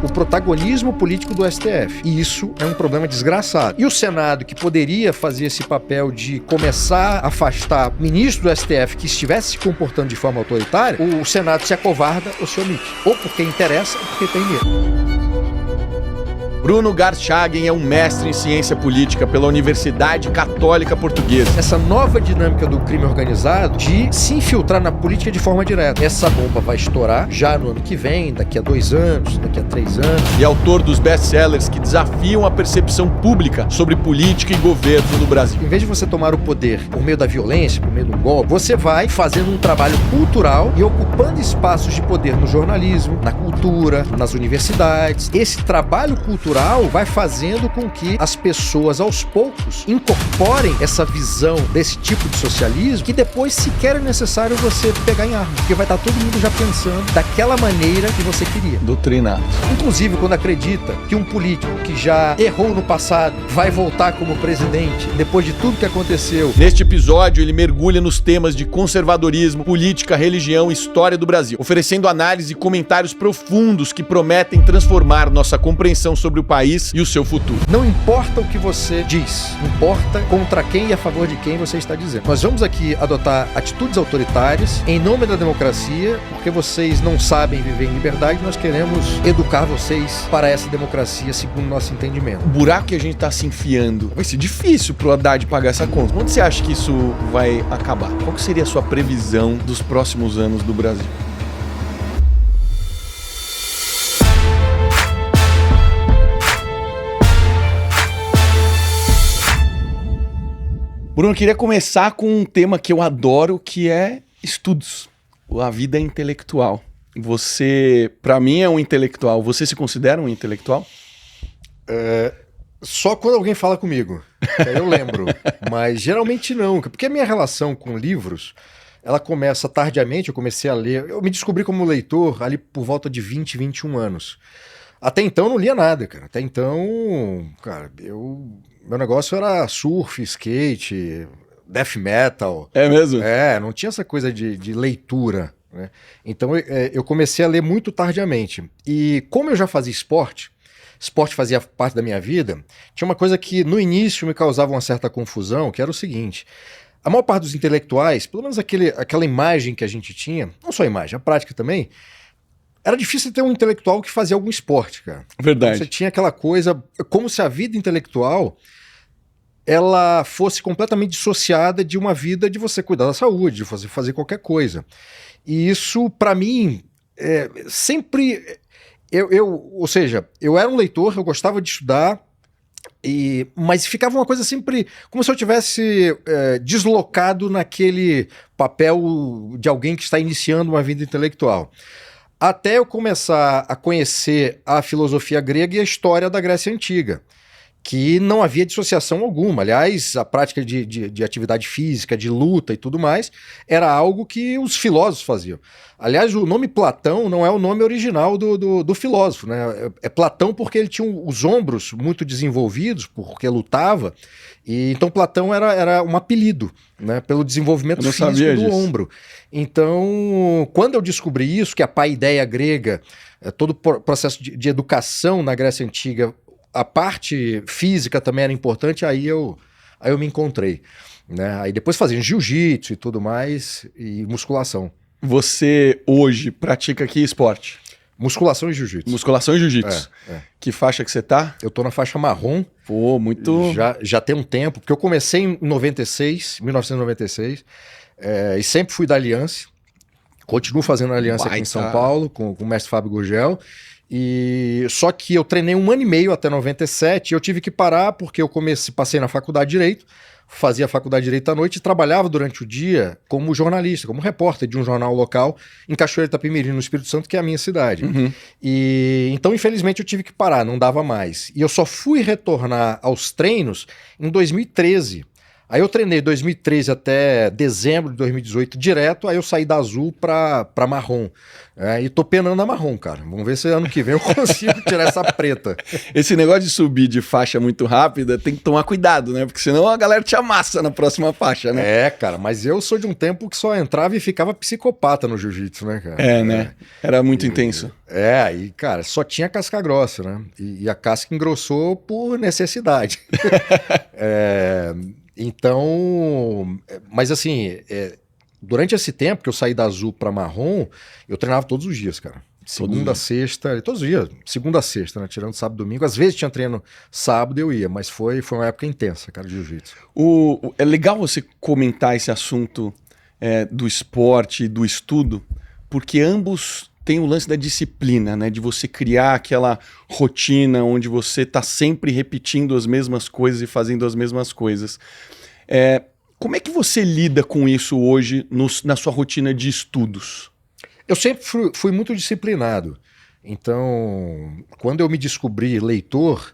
o protagonismo político do STF. E isso é um problema desgraçado. E o Senado, que poderia fazer esse papel de começar a afastar ministros do STF que estivesse se comportando de forma autoritária, o Senado se acovarda ou se omite. Ou porque interessa, ou porque tem medo. Bruno Garchagen é um mestre em ciência política pela Universidade Católica Portuguesa. Essa nova dinâmica do crime organizado de se infiltrar na política de forma direta. Essa bomba vai estourar já no ano que vem, daqui a 2 anos, daqui a 3 anos. E autor dos best-sellers que desafiam a percepção pública sobre política e governo no Brasil. Em vez de você tomar o poder por meio da violência, por meio do golpe, você vai fazendo um trabalho cultural e ocupando espaços de poder no jornalismo, na cultura, nas universidades. Esse trabalho cultural vai fazendo com que as pessoas, aos poucos, incorporem essa visão desse tipo de socialismo que depois sequer é necessário você pegar em arma, porque vai estar todo mundo já pensando daquela maneira que você queria. Doutrinado. Inclusive, quando acredita que um político que já errou no passado vai voltar como presidente depois de tudo que aconteceu. Neste episódio, ele mergulha nos temas de conservadorismo, política, religião e história do Brasil, oferecendo análise e comentários profundos que prometem transformar nossa compreensão sobre o país e o seu futuro. Não importa o que você diz, importa contra quem e a favor de quem você está dizendo. Nós vamos aqui adotar atitudes autoritárias em nome da democracia, porque vocês não sabem viver em liberdade, nós queremos educar vocês para essa democracia segundo o nosso entendimento. O buraco que a gente está se enfiando vai ser difícil pro Haddad pagar essa conta. Quando você acha que isso vai acabar? Qual que seria a sua previsão dos próximos anos do Brasil? Bruno, eu queria começar com um tema que eu adoro, que é estudos, a vida intelectual. Você, para mim, é um intelectual. Você se considera um intelectual? Só quando alguém fala comigo, que aí eu lembro. Mas geralmente não, porque a minha relação com livros, ela começa tardiamente, eu comecei a ler. Eu me descobri como leitor ali por volta de 20, 21 anos. Até então eu não lia nada, cara. Até então, cara, meu negócio era surf, skate, death metal. É mesmo? Não tinha essa coisa de leitura, né? Então eu comecei a ler muito tardiamente. E como eu já fazia esporte fazia parte da minha vida, tinha uma coisa que no início me causava uma certa confusão, que era o seguinte: a maior parte dos intelectuais, pelo menos aquela imagem que a gente tinha, não só a imagem, a prática também, era difícil ter um intelectual que fazia algum esporte, cara. Verdade. Então, você tinha aquela coisa, como se a vida intelectual ela fosse completamente dissociada de uma vida de você cuidar da saúde, de você fazer qualquer coisa. E isso, para mim, sempre... Ou seja, eu era um leitor, eu gostava de estudar, mas ficava uma coisa sempre como se eu tivesse deslocado naquele papel de alguém que está iniciando uma vida intelectual. Até eu começar a conhecer a filosofia grega e a história da Grécia Antiga, que não havia dissociação alguma. Aliás, a prática de atividade física, de luta e tudo mais, era algo que os filósofos faziam. Aliás, o nome Platão não é o nome original do filósofo, né? É Platão porque ele tinha os ombros muito desenvolvidos, porque lutava, e então Platão era um apelido, né, pelo desenvolvimento físico do ombro. Então, quando eu descobri isso, que a paideia grega, todo o processo de educação na Grécia Antiga, a parte física também era importante, aí eu me encontrei, né? Aí depois fazia jiu-jitsu e tudo mais, e musculação. Você hoje pratica que esporte? Musculação e jiu-jitsu. Musculação e jiu-jitsu. Que faixa que você tá? Eu tô na faixa marrom. Pô, muito... Já tem um tempo, porque eu comecei em 1996, e sempre fui da Aliança. Continuo fazendo aliança aqui em São Paulo, com o mestre Fábio Gurgel. Só que eu treinei 1 ano e meio até 97, e eu tive que parar porque eu passei na faculdade de Direito, fazia a faculdade de Direito à noite e trabalhava durante o dia como jornalista, como repórter de um jornal local em Cachoeira de Itapemirim, no Espírito Santo, que é a minha cidade. Uhum. Então, infelizmente, eu tive que parar, não dava mais. E eu só fui retornar aos treinos em 2013, Aí eu treinei 2013 até dezembro de 2018 direto, aí eu saí da azul pra marrom. E tô penando a marrom, cara. Vamos ver se ano que vem eu consigo tirar essa preta. Esse negócio de subir de faixa muito rápida tem que tomar cuidado, né? Porque senão a galera te amassa na próxima faixa, né? Cara, mas eu sou de um tempo que só entrava e ficava psicopata no jiu-jitsu, né, cara? Né? Era muito intenso. E, cara, só tinha casca grossa, né? E a casca engrossou por necessidade. Então, mas assim, durante esse tempo que eu saí da azul pra marrom, eu treinava todos os dias, cara. Segunda, sexta, todos os dias, segunda a sexta, né? Tirando sábado e domingo. Às vezes tinha treino sábado e eu ia, mas foi uma época intensa, cara, de jiu-jitsu. É legal você comentar esse assunto do esporte e do estudo, porque ambos têm o lance da disciplina, né? De você criar aquela rotina onde você está sempre repetindo as mesmas coisas e fazendo as mesmas coisas. Como é que você lida com isso hoje na sua rotina de estudos? Eu sempre fui muito disciplinado. Então, quando eu me descobri leitor,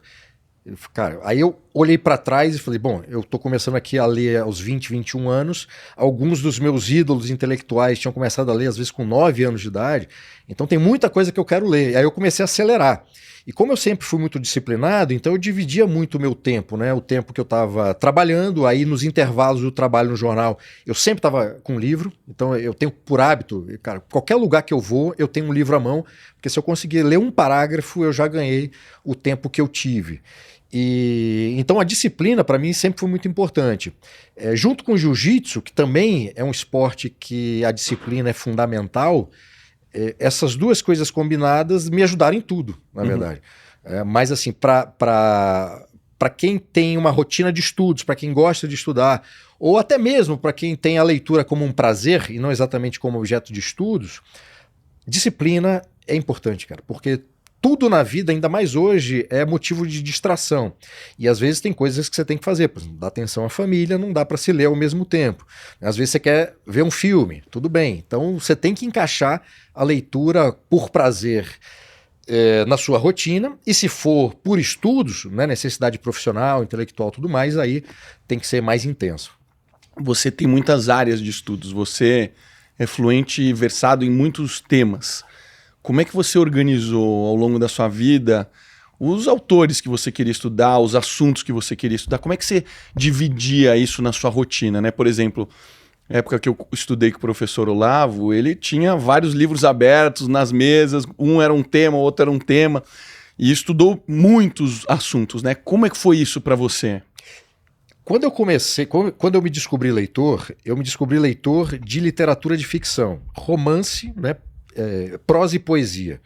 cara, aí eu olhei para trás e falei, bom, eu tô começando aqui a ler aos 20, 21 anos, alguns dos meus ídolos intelectuais tinham começado a ler às vezes com 9 anos de idade, então tem muita coisa que eu quero ler. Aí eu comecei a acelerar. E como eu sempre fui muito disciplinado, então eu dividia muito o meu tempo, né? O tempo que eu estava trabalhando, aí nos intervalos do trabalho no jornal, eu sempre estava com livro, então eu tenho por hábito, cara, qualquer lugar que eu vou, eu tenho um livro à mão, porque se eu conseguir ler um parágrafo, eu já ganhei o tempo que eu tive. E então a disciplina para mim sempre foi muito importante. Junto com o jiu-jitsu, que também é um esporte que a disciplina é fundamental, essas duas coisas combinadas me ajudaram em tudo, na verdade. Mas assim, para quem tem uma rotina de estudos, para quem gosta de estudar, ou até mesmo para quem tem a leitura como um prazer e não exatamente como objeto de estudos, disciplina é importante, cara, porque tudo na vida, ainda mais hoje, é motivo de distração. E às vezes tem coisas que você tem que fazer. Por exemplo, dar atenção à família, não dá para se ler ao mesmo tempo. Às vezes você quer ver um filme, tudo bem. Então você tem que encaixar a leitura por prazer na sua rotina. E se for por estudos, né, necessidade profissional, intelectual, tudo mais, aí tem que ser mais intenso. Você tem muitas áreas de estudos. Você é fluente e versado em muitos temas. Como é que você organizou ao longo da sua vida os autores que você queria estudar, os assuntos que você queria estudar? Como é que você dividia isso na sua rotina, né? Por exemplo, na época que eu estudei com o professor Olavo, ele tinha vários livros abertos nas mesas, um era um tema, outro era um tema, e estudou muitos assuntos, né? Como é que foi isso para você? Quando eu me descobri leitor de literatura de ficção, romance, né? Prosa e poesia.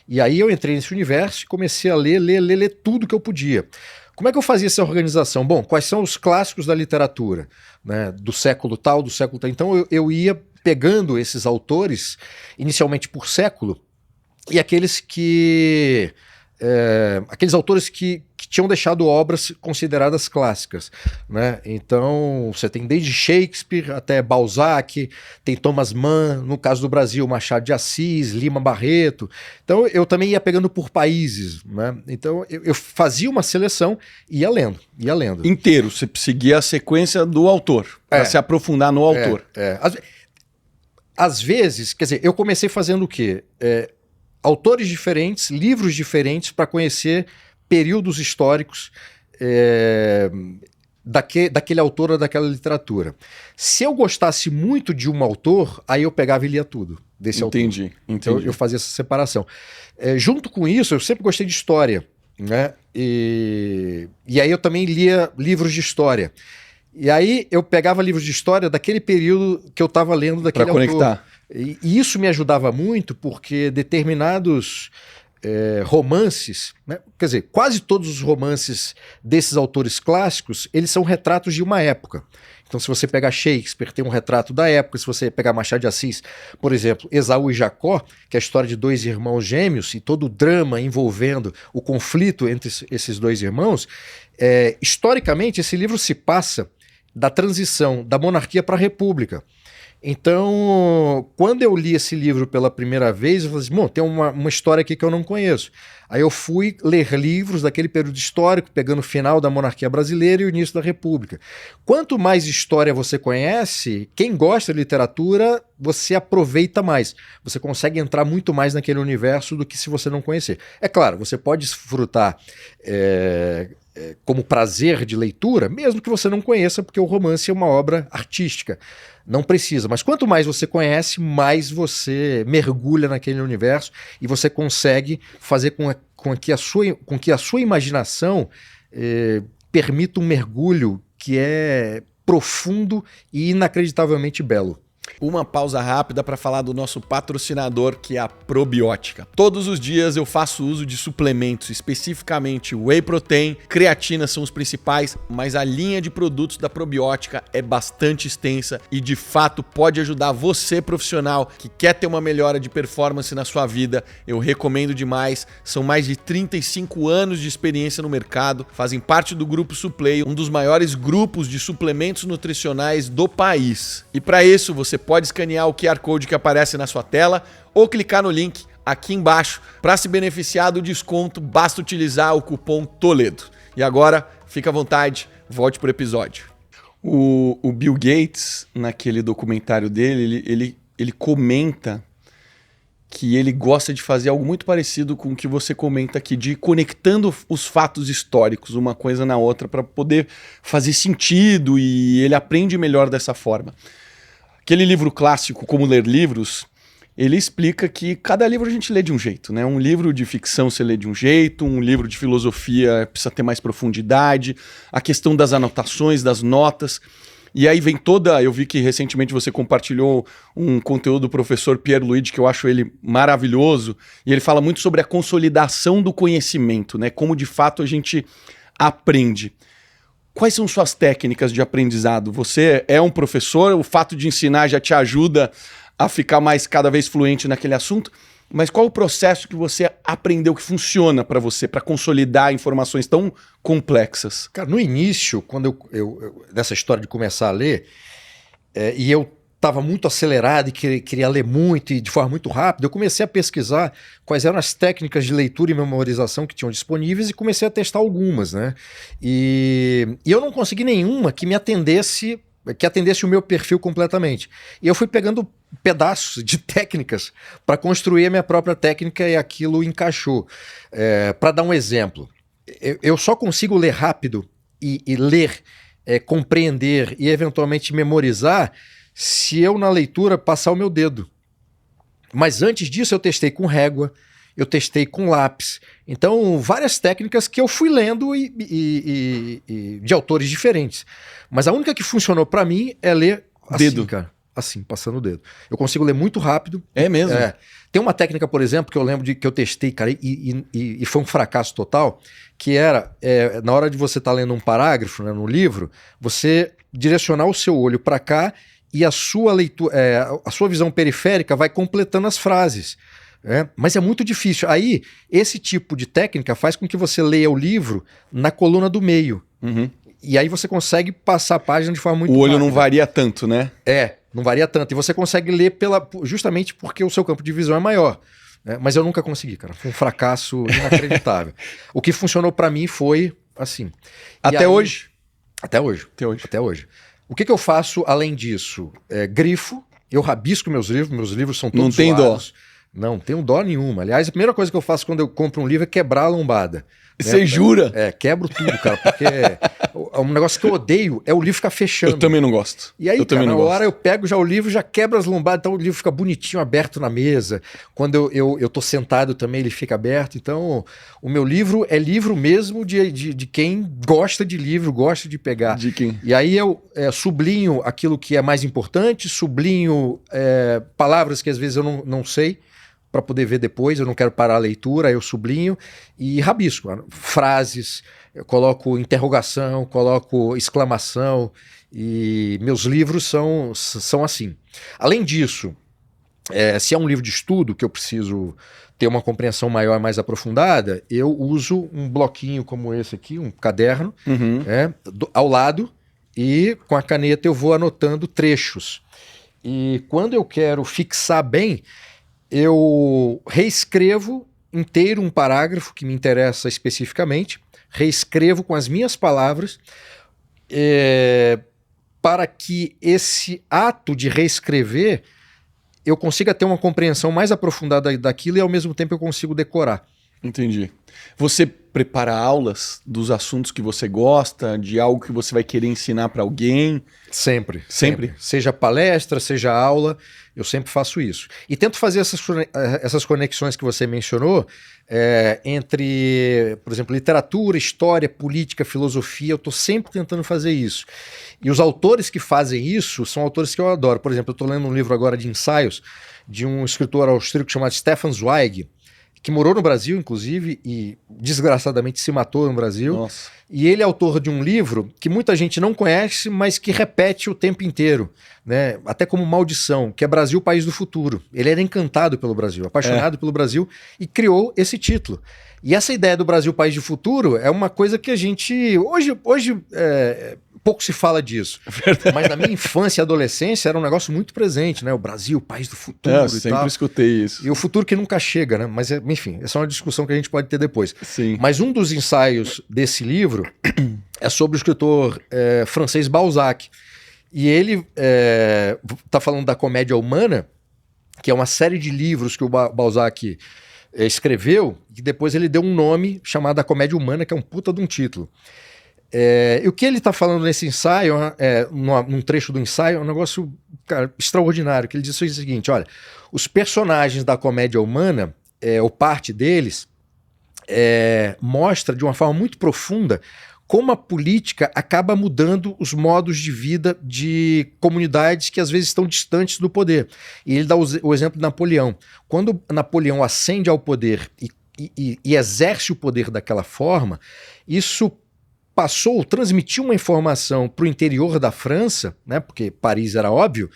E aí eu entrei nesse universo e comecei a ler tudo que eu podia. Como é que eu fazia essa organização? Bom, quais são os clássicos da literatura, né, do século tal, do século tal. Então eu ia pegando esses autores, inicialmente por século, e aqueles autores que tinham deixado obras consideradas clássicas, né? Então você tem desde Shakespeare até Balzac, tem Thomas Mann, no caso do Brasil, Machado de Assis, Lima Barreto. Então eu também ia pegando por países, né? Então eu fazia uma seleção e ia lendo. Inteiro, você seguia a sequência do autor, para se aprofundar no autor. Às vezes, quer dizer, eu comecei fazendo o quê? Autores diferentes, livros diferentes para conhecer períodos históricos daquele autor ou daquela literatura. Se eu gostasse muito de um autor, aí eu pegava e lia tudo desse autor. Entendi. Eu fazia essa separação. Junto com isso, eu sempre gostei de história, né? E aí eu também lia livros de história. E aí eu pegava livros de história daquele período que eu estava lendo daquele autor. Para conectar. E isso me ajudava muito porque determinados romances, né? Quer dizer, quase todos os romances desses autores clássicos, eles são retratos de uma época. Então se você pegar Shakespeare, tem um retrato da época. Se você pegar Machado de Assis, por exemplo, Esaú e Jacó, que é a história de dois irmãos gêmeos e todo o drama envolvendo o conflito entre esses dois irmãos, historicamente esse livro se passa da transição da monarquia para a república. Então, quando eu li esse livro pela primeira vez, eu falei assim, bom, tem uma história aqui que eu não conheço. Aí eu fui ler livros daquele período histórico, pegando o final da monarquia brasileira e o início da República. Quanto mais história você conhece, quem gosta de literatura, você aproveita mais. Você consegue entrar muito mais naquele universo do que se você não conhecer. É claro, você pode desfrutar como prazer de leitura, mesmo que você não conheça, porque o romance é uma obra artística. Não precisa, mas quanto mais você conhece, mais você mergulha naquele universo e você consegue fazer com que a sua imaginação permita um mergulho que é profundo e inacreditavelmente belo. Uma pausa rápida para falar do nosso patrocinador, que é a Probiótica. Todos os dias eu faço uso de suplementos, especificamente Whey Protein, creatina são os principais, mas a linha de produtos da Probiótica é bastante extensa e de fato pode ajudar você, profissional, que quer ter uma melhora de performance na sua vida. Eu recomendo demais, são mais de 35 anos de experiência no mercado, fazem parte do Grupo Suplay, um dos maiores grupos de suplementos nutricionais do país. E para isso você pode escanear o QR Code que aparece na sua tela ou clicar no link aqui embaixo. Para se beneficiar do desconto, basta utilizar o cupom Toledo. E agora, fica à vontade, volte para o episódio. O Bill Gates, naquele documentário dele, ele comenta que ele gosta de fazer algo muito parecido com o que você comenta aqui, de ir conectando os fatos históricos uma coisa na outra para poder fazer sentido, e ele aprende melhor dessa forma. Aquele livro clássico, Como Ler Livros, ele explica que cada livro a gente lê de um jeito, né? Um livro de ficção você lê de um jeito, um livro de filosofia precisa ter mais profundidade, a questão das anotações, das notas. E aí vem eu vi que recentemente você compartilhou um conteúdo do professor Pierre Luigi, que eu acho ele maravilhoso, e ele fala muito sobre a consolidação do conhecimento, né? Como de fato a gente aprende. Quais são suas técnicas de aprendizado? Você é um professor, o fato de ensinar já te ajuda a ficar cada vez fluente naquele assunto, mas qual o processo que você aprendeu que funciona para você, para consolidar informações tão complexas? Cara, no início, quando nessa história de começar a ler, e eu estava muito acelerado e queria ler muito e de forma muito rápida, eu comecei a pesquisar quais eram as técnicas de leitura e memorização que tinham disponíveis e comecei a testar algumas, né? E eu não consegui nenhuma que atendesse o meu perfil completamente. E eu fui pegando pedaços de técnicas para construir a minha própria técnica e aquilo encaixou. Para dar um exemplo, eu só consigo ler rápido e ler, compreender e eventualmente memorizar se eu, na leitura, passar o meu dedo. Mas antes disso, eu testei com régua, eu testei com lápis. Então, várias técnicas que eu fui lendo de autores diferentes. Mas a única que funcionou para mim é ler assim, cara. Assim, passando o dedo. Eu consigo ler muito rápido. É mesmo? Tem uma técnica, por exemplo, que eu lembro que eu testei, cara, e foi um fracasso total, que era, na hora de você estar lendo um parágrafo, né, no livro, você direcionar o seu olho para cá e a sua leitura, a sua visão periférica vai completando as frases. Mas é muito difícil. Aí, esse tipo de técnica faz com que você leia o livro na coluna do meio. Uhum. E aí você consegue passar a página de forma muito rápida. O olho não varia tanto, né? Não varia tanto. E você consegue ler justamente porque o seu campo de visão é maior. Mas eu nunca consegui, cara. Foi um fracasso inacreditável. O que funcionou para mim foi assim. Até hoje? Até hoje. O que eu faço além disso? Grifo, eu rabisco meus livros são todos Não tem zoados. dó? Não tenho dó nenhuma. Aliás, a primeira coisa que eu faço quando eu compro um livro é quebrar a lombada. Você jura? Quebro tudo, cara, porque um negócio que eu odeio é o livro ficar fechando. Eu também não gosto. E aí, cara, na hora eu pego já o livro, já quebro as lombadas, então o livro fica bonitinho, aberto na mesa. Quando eu tô sentado também, ele fica aberto. Então, o meu livro é livro mesmo de quem gosta de livro, gosta de pegar. De quem? E aí eu sublinho aquilo que é mais importante, sublinho palavras que às vezes eu não sei, para poder ver depois, eu não quero parar a leitura, aí eu sublinho e rabisco. Frases, eu coloco interrogação, coloco exclamação, e meus livros são assim. Além disso, se é um livro de estudo que eu preciso ter uma compreensão maior, mais aprofundada, eu uso um bloquinho como esse aqui, um caderno, ao lado, e com a caneta eu vou anotando trechos. E quando eu quero fixar bem, eu reescrevo inteiro um parágrafo que me interessa especificamente, reescrevo com as minhas palavras, para que esse ato de reescrever eu consiga ter uma compreensão mais aprofundada daquilo e ao mesmo tempo eu consigo decorar. Entendi. Você prepara aulas dos assuntos que você gosta, de algo que você vai querer ensinar para alguém? Sempre. Sempre? Seja palestra, seja aula, eu sempre faço isso. E tento fazer essas conexões que você mencionou entre, por exemplo, literatura, história, política, filosofia. Eu estou sempre tentando fazer isso. E os autores que fazem isso são autores que eu adoro. Por exemplo, eu estou lendo um livro agora de ensaios de um escritor austríaco chamado Stefan Zweig, que morou no Brasil, inclusive, e desgraçadamente se matou no Brasil. Nossa. E ele é autor de um livro que muita gente não conhece, mas que repete o tempo inteiro, né? Até como maldição, que é Brasil, País do Futuro. Ele era encantado pelo Brasil, apaixonado pelo Brasil, e criou esse título. E essa ideia do Brasil, País do Futuro é uma coisa que a gente... Hoje pouco se fala disso. Verdade. Mas na minha infância e adolescência era um negócio muito presente, né? O Brasil, País do Futuro Eu e sempre tal. escutei isso. E o futuro que nunca chega, né? Mas, enfim, essa é uma discussão que a gente pode ter depois. Sim. Mas um dos ensaios desse livro é sobre o escritor francês Balzac. E ele está falando da comédia humana, que é uma série de livros que o Balzac escreveu, e depois ele deu um nome chamado A Comédia Humana, que é um puta de um título. E o que ele está falando nesse ensaio, num trecho do ensaio, é um negócio, cara, extraordinário, que ele diz o seguinte: olha, os personagens da comédia humana, ou parte deles, mostra de uma forma muito profunda como a política acaba mudando os modos de vida de comunidades que às vezes estão distantes do poder. E ele dá o exemplo de Napoleão. Quando Napoleão ascende ao poder e exerce o poder daquela forma, isso transmitiu uma informação para o interior da França, né, porque Paris era óbvio,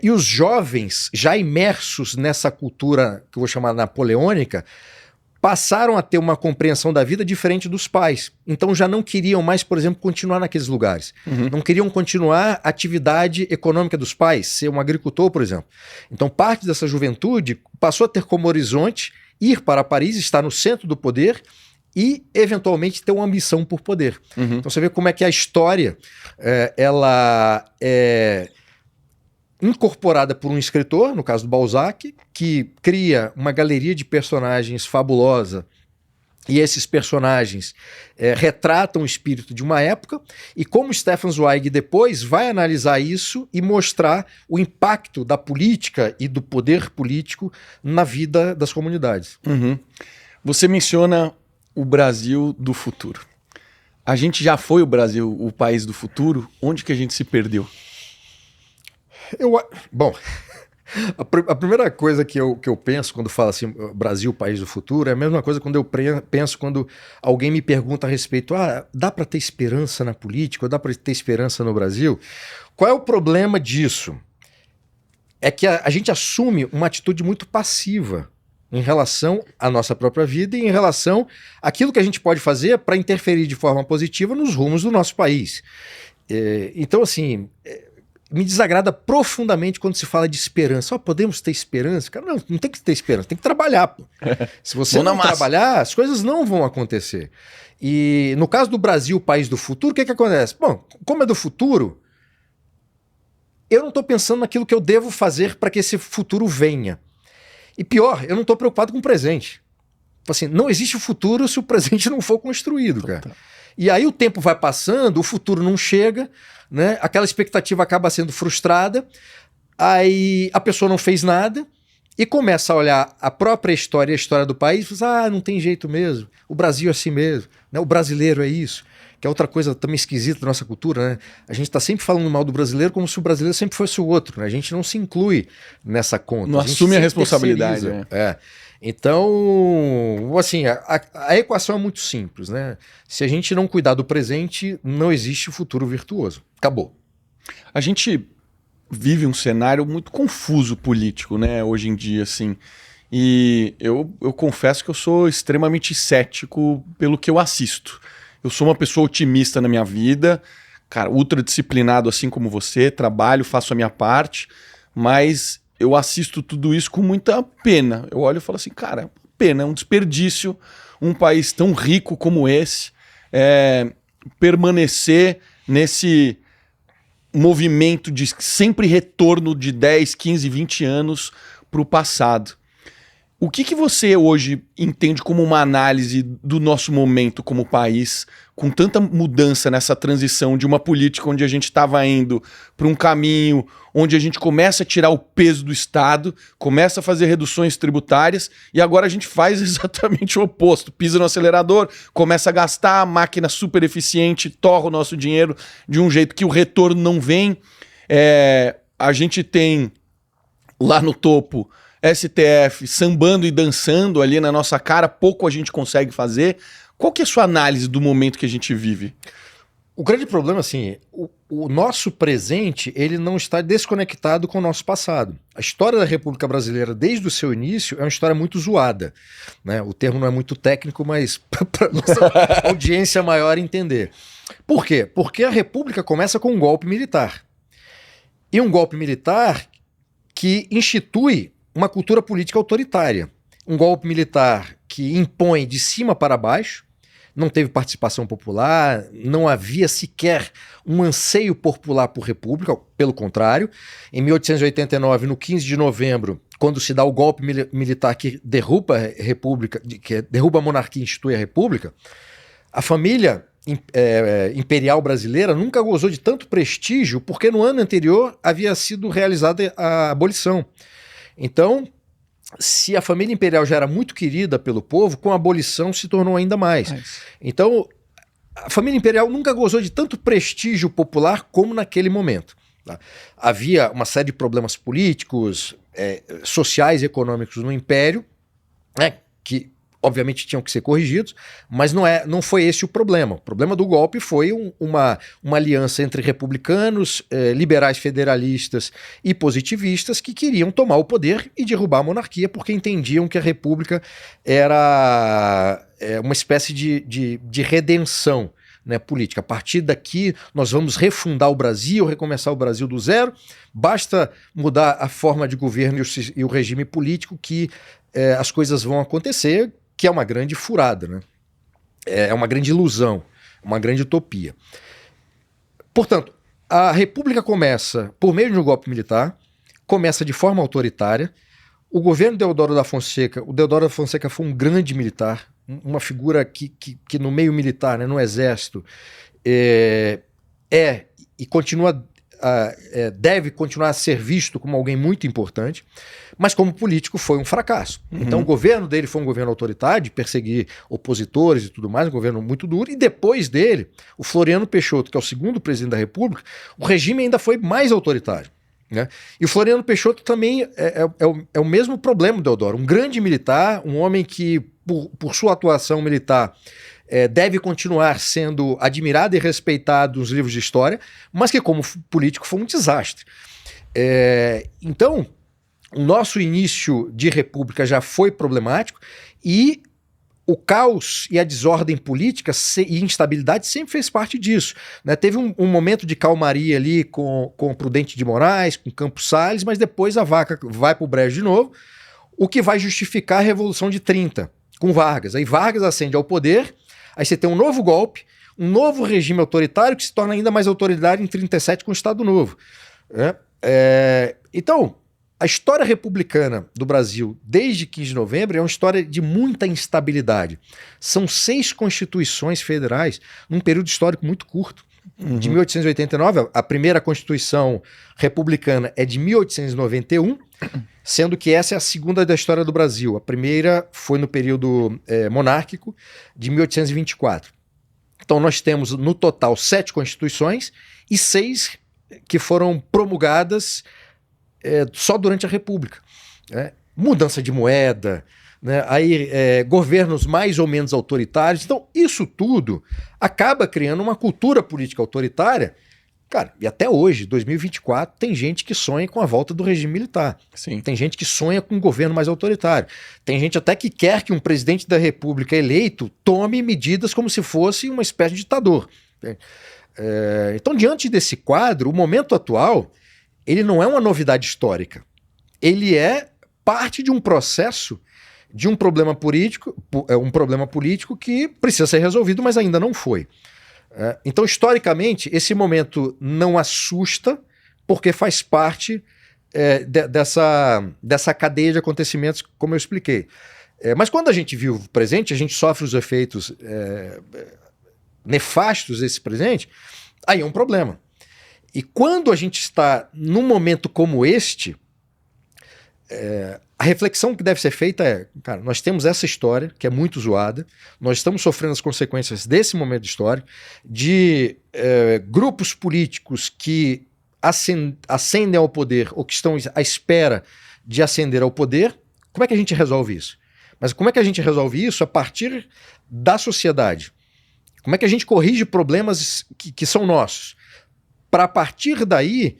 e os jovens, já imersos nessa cultura que eu vou chamar napoleônica, passaram a ter uma compreensão da vida diferente dos pais. Então já não queriam mais, por exemplo, continuar naqueles lugares. Uhum. Não queriam continuar a atividade econômica dos pais, ser um agricultor, por exemplo. Então parte dessa juventude passou a ter como horizonte ir para Paris, estar no centro do poder e, eventualmente, ter uma ambição por poder. Uhum. Então você vê como é que a história ela é incorporada por um escritor, no caso do Balzac, que cria uma galeria de personagens fabulosa, e esses personagens retratam o espírito de uma época, e como Stefan Zweig depois vai analisar isso e mostrar o impacto da política e do poder político na vida das comunidades. Uhum. Você menciona o Brasil do futuro. A gente já foi o Brasil, o país do futuro? Onde que a gente se perdeu? Bom, a primeira coisa que eu penso quando falo assim, Brasil, país do futuro, é a mesma coisa quando eu penso quando alguém me pergunta a respeito, dá para ter esperança na política, ou dá para ter esperança no Brasil? Qual é o problema disso? É que a gente assume uma atitude muito passiva em relação à nossa própria vida e em relação àquilo que a gente pode fazer para interferir de forma positiva nos rumos do nosso país. Então, assim, me desagrada profundamente quando se fala de esperança. Podemos ter esperança? Cara, não tem que ter esperança, tem que trabalhar. Pô. Se você não trabalhar, as coisas não vão acontecer. E no caso do Brasil, país do futuro, o que acontece? Bom, como é do futuro, eu não estou pensando naquilo que eu devo fazer para que esse futuro venha. E pior, eu não estou preocupado com o presente. Assim, não existe futuro se o presente não for construído, cara. E aí o tempo vai passando, o futuro não chega, né? Aquela expectativa acaba sendo frustrada, aí a pessoa não fez nada e começa a olhar a própria história e a história do país e fala, não tem jeito mesmo, o Brasil é assim mesmo, né? O brasileiro é isso. Que é outra coisa também esquisita da nossa cultura, né? A gente está sempre falando mal do brasileiro como se o brasileiro sempre fosse o outro, né? A gente não se inclui nessa conta. Não assume a responsabilidade. Então, assim, a equação é muito simples, né? Se a gente não cuidar do presente, não existe futuro virtuoso. Acabou. A gente vive um cenário muito confuso político, né? Hoje em dia, assim. E eu confesso que eu sou extremamente cético pelo que eu assisto. Eu sou uma pessoa otimista na minha vida, cara, ultra disciplinado assim como você, trabalho, faço a minha parte, mas eu assisto tudo isso com muita pena. Eu olho e falo assim, cara, pena, é um desperdício um país tão rico como esse permanecer nesse movimento de sempre retorno de 10, 15, 20 anos para o passado. O que você hoje entende como uma análise do nosso momento como país, com tanta mudança nessa transição de uma política onde a gente estava indo para um caminho onde a gente começa a tirar o peso do Estado, começa a fazer reduções tributárias e agora a gente faz exatamente o oposto, pisa no acelerador, começa a gastar, a máquina super eficiente, torra o nosso dinheiro de um jeito que o retorno não vem. A gente tem lá no topo STF sambando e dançando ali na nossa cara, pouco a gente consegue fazer. Qual que é a sua análise do momento que a gente vive? O grande problema, assim, o nosso presente, ele não está desconectado com o nosso passado. A história da República Brasileira, desde o seu início, é uma história muito zoada, né? O termo não é muito técnico, mas para nossa audiência maior entender. Por quê? Porque a República começa com um golpe militar. E um golpe militar que institui uma cultura política autoritária. Um golpe militar que impõe de cima para baixo, não teve participação popular, não havia sequer um anseio popular por república, pelo contrário. Em 1889, no 15 de novembro, quando se dá o golpe militar que derruba a república, que derruba a monarquia e institui a república, a família imperial brasileira nunca gozou de tanto prestígio, porque no ano anterior havia sido realizada a abolição. Então, se a família imperial já era muito querida pelo povo, com a abolição se tornou ainda mais. Então, a família imperial nunca gozou de tanto prestígio popular como naquele momento. Tá? Havia uma série de problemas políticos, sociais e econômicos no Império, né, que obviamente tinham que ser corrigidos, mas não foi esse o problema. O problema do golpe foi uma aliança entre republicanos, liberais federalistas e positivistas que queriam tomar o poder e derrubar a monarquia porque entendiam que a república era uma espécie de redenção, né, política. A partir daqui nós vamos refundar o Brasil, recomeçar o Brasil do zero, basta mudar a forma de governo e o regime político que as coisas vão acontecer, que é uma grande furada, né? É uma grande ilusão, uma grande utopia. Portanto, a República começa por meio de um golpe militar, começa de forma autoritária. O governo Deodoro da Fonseca, o Deodoro da Fonseca foi um grande militar, uma figura que no meio militar, né, no exército, e continua deve continuar a ser visto como alguém muito importante, mas como político foi um fracasso. Então o governo dele foi um governo autoritário, de perseguir opositores e tudo mais, um governo muito duro, e depois dele, o Floriano Peixoto, que é o segundo presidente da República, o regime ainda foi mais autoritário. Né? E o Floriano Peixoto também é o mesmo problema do Deodoro, um grande militar, um homem que, por sua atuação militar, deve continuar sendo admirado e respeitado nos livros de história, mas que como político foi um desastre. Então, o nosso início de república já foi problemático e o caos e a desordem política e instabilidade sempre fez parte disso. Né? Teve um momento de calmaria ali com Prudente de Moraes, com Campos Salles, mas depois a vaca vai para o brejo de novo, o que vai justificar a Revolução de 30, com Vargas. Aí Vargas ascende ao poder. Aí você tem um novo golpe, um novo regime autoritário que se torna ainda mais autoritário em 37 com o Estado Novo. Então, a história republicana do Brasil desde 15 de novembro é uma história de muita instabilidade. São 6 constituições federais num período histórico muito curto. De 1889, a primeira Constituição republicana é de 1891, sendo que essa é a segunda da história do Brasil. A primeira foi no período monárquico, de 1824. Então nós temos no total 7 constituições e 6 que foram promulgadas só durante a República. Mudança de moeda, né? Aí governos mais ou menos autoritários. Então isso tudo acaba criando uma cultura política autoritária. Cara, e até hoje, 2024, tem gente que sonha com a volta do regime militar. Sim. Tem gente que sonha com um governo mais autoritário. Tem gente até que quer que um presidente da República eleito tome medidas como se fosse uma espécie de ditador. Então, diante desse quadro, o momento atual, ele não é uma novidade histórica. Ele é parte de um processo de um problema político que precisa ser resolvido, mas ainda não foi. Então, historicamente, esse momento não assusta, porque faz parte dessa cadeia de acontecimentos, como eu expliquei. Mas quando a gente vive o presente, a gente sofre os efeitos nefastos desse presente, aí é um problema. E quando a gente está num momento como este, a reflexão que deve ser feita é, cara, nós temos essa história que é muito zoada, nós estamos sofrendo as consequências desse momento histórico, de grupos políticos que ascendem ao poder ou que estão à espera de ascender ao poder. Como é que a gente resolve isso? Mas como é que a gente resolve isso a partir da sociedade? Como é que a gente corrige problemas que são nossos? Para a partir daí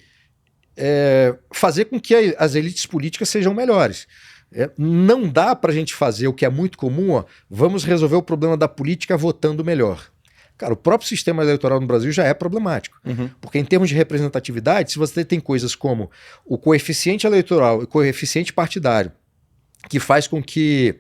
fazer com que as elites políticas sejam melhores. Não dá para a gente fazer o que é muito comum, vamos resolver o problema da política votando melhor. Cara, o próprio sistema eleitoral no Brasil já é problemático. Porque em termos de representatividade, se você tem coisas como o coeficiente eleitoral e o coeficiente partidário, que faz com que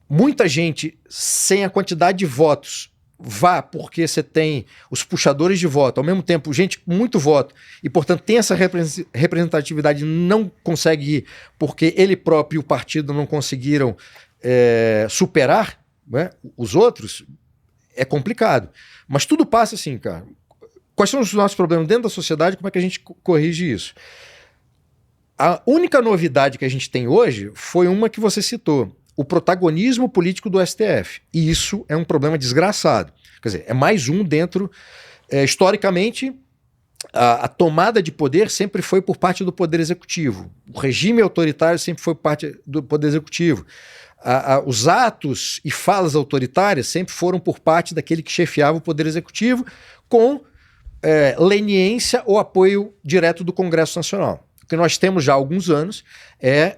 muita gente sem a quantidade de votos vá, porque você tem os puxadores de voto, ao mesmo tempo gente com muito voto, e portanto tem essa representatividade, não consegue ir porque ele próprio e o partido não conseguiram superar, né, os outros, é complicado. Mas tudo passa assim, cara. Quais são os nossos problemas dentro da sociedade, como é que a gente corrige isso? A única novidade que a gente tem hoje foi uma que você citou, o protagonismo político do STF. E isso é um problema desgraçado. Quer dizer, é mais um dentro... historicamente, a tomada de poder sempre foi por parte do Poder Executivo. O regime autoritário sempre foi por parte do Poder Executivo. Os atos e falas autoritárias sempre foram por parte daquele que chefiava o Poder Executivo com leniência ou apoio direto do Congresso Nacional. O que nós temos já há alguns anos é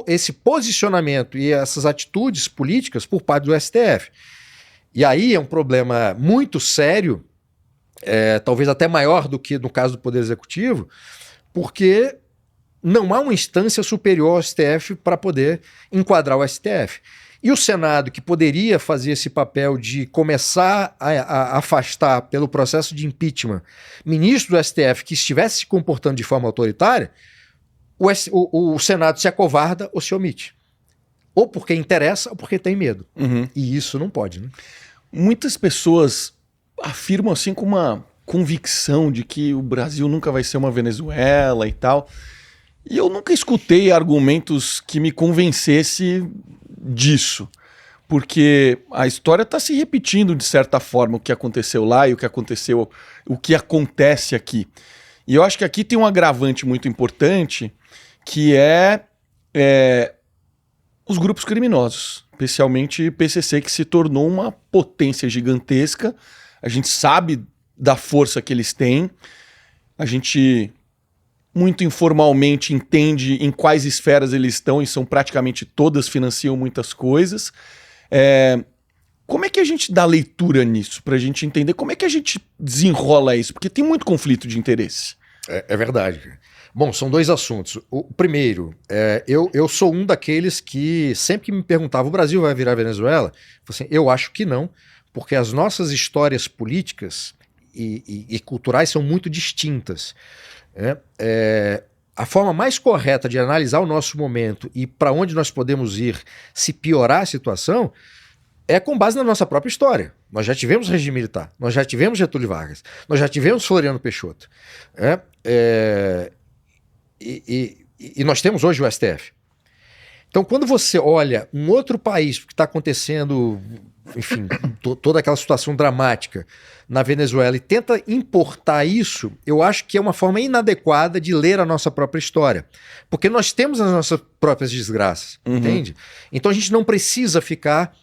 esse posicionamento e essas atitudes políticas por parte do STF. E aí é um problema muito sério, talvez até maior do que no caso do Poder Executivo, porque não há uma instância superior ao STF para poder enquadrar o STF. E o Senado, que poderia fazer esse papel de começar a afastar pelo processo de impeachment ministro do STF que estivesse se comportando de forma autoritária, o Senado se acovarda ou se omite. Ou porque interessa ou porque tem medo. E isso não pode, né? Muitas pessoas afirmam assim com uma convicção de que o Brasil nunca vai ser uma Venezuela e tal. E eu nunca escutei argumentos que me convencesse disso. Porque a história está se repetindo de certa forma, o que aconteceu lá e o que acontece aqui. E eu acho que aqui tem um agravante muito importante, que é os grupos criminosos, especialmente PCC, que se tornou uma potência gigantesca. A gente sabe da força que eles têm, a gente muito informalmente entende em quais esferas eles estão, e são praticamente todas, financiam muitas coisas. Como é que a gente dá leitura nisso, para a gente entender como é que a gente desenrola isso? Porque tem muito conflito de interesse. É verdade. Bom, são dois assuntos. O primeiro, eu sou um daqueles que sempre que me perguntava, o Brasil vai virar Venezuela? Eu acho que não, porque as nossas histórias políticas e culturais são muito distintas. A forma mais correta de analisar o nosso momento e para onde nós podemos ir se piorar a situação é com base na nossa própria história. Nós já tivemos regime militar, nós já tivemos Getúlio Vargas, nós já tivemos Floriano Peixoto. E nós temos hoje o STF. Então, quando você olha um outro país que está acontecendo, enfim, toda aquela situação dramática na Venezuela e tenta importar isso, eu acho que é uma forma inadequada de ler a nossa própria história. Porque nós temos as nossas próprias desgraças, entende? Então a gente não precisa ficar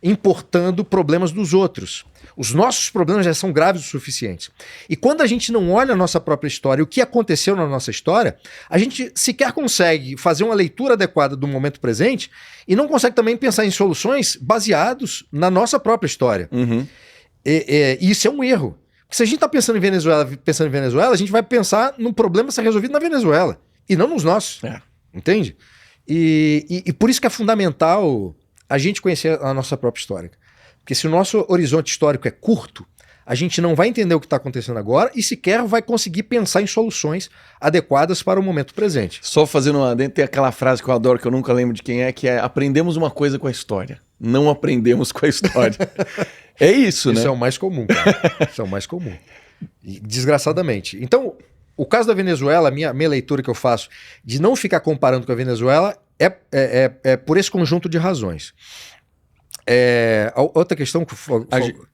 importando problemas dos outros. Os nossos problemas já são graves o suficiente. E quando a gente não olha a nossa própria história, o que aconteceu na nossa história, a gente sequer consegue fazer uma leitura adequada do momento presente e não consegue também pensar em soluções baseadas na nossa própria história. E isso é um erro, Porque se a gente está pensando em Venezuela, a gente vai pensar num problema a ser resolvido na Venezuela, e não nos nossos. Entende? E por isso que é fundamental a gente conhecer a nossa própria história. Porque se o nosso horizonte histórico é curto, a gente não vai entender o que está acontecendo agora e sequer vai conseguir pensar em soluções adequadas para o momento presente. Só fazendo uma adendo, tem aquela frase que eu adoro, que eu nunca lembro de quem é, que é: aprendemos uma coisa com a história, não aprendemos com a história. É isso, né? Isso é o mais comum, cara. Isso é o mais comum. E, desgraçadamente. Então, o caso da Venezuela, a minha leitura que eu faço de não ficar comparando com a Venezuela é por esse conjunto de razões. Outra questão que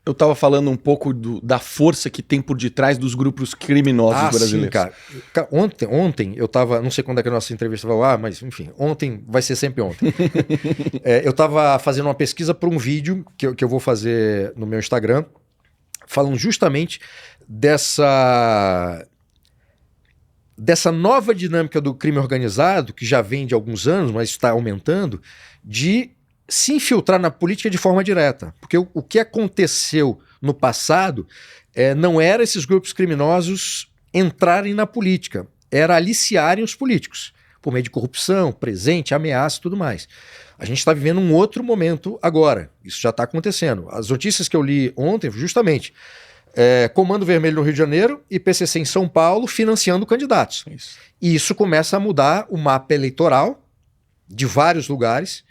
eu estava falando um pouco da força que tem por detrás dos grupos criminosos brasileiros. Sim, cara. Ontem eu estava, não sei quando é que a nossa entrevista vai lá, mas enfim, ontem vai ser sempre ontem. Eu estava fazendo uma pesquisa para um vídeo que eu vou fazer no meu Instagram, falando justamente dessa nova dinâmica do crime organizado, que já vem de alguns anos, mas está aumentando, de se infiltrar na política de forma direta. Porque o que aconteceu no passado não era esses grupos criminosos entrarem na política, era aliciarem os políticos, por meio de corrupção, presente, ameaça e tudo mais. A gente está vivendo um outro momento agora, isso já está acontecendo. As notícias que eu li ontem, justamente, Comando Vermelho no Rio de Janeiro e PCC em São Paulo financiando candidatos. Isso. E isso começa a mudar o mapa eleitoral de vários lugares.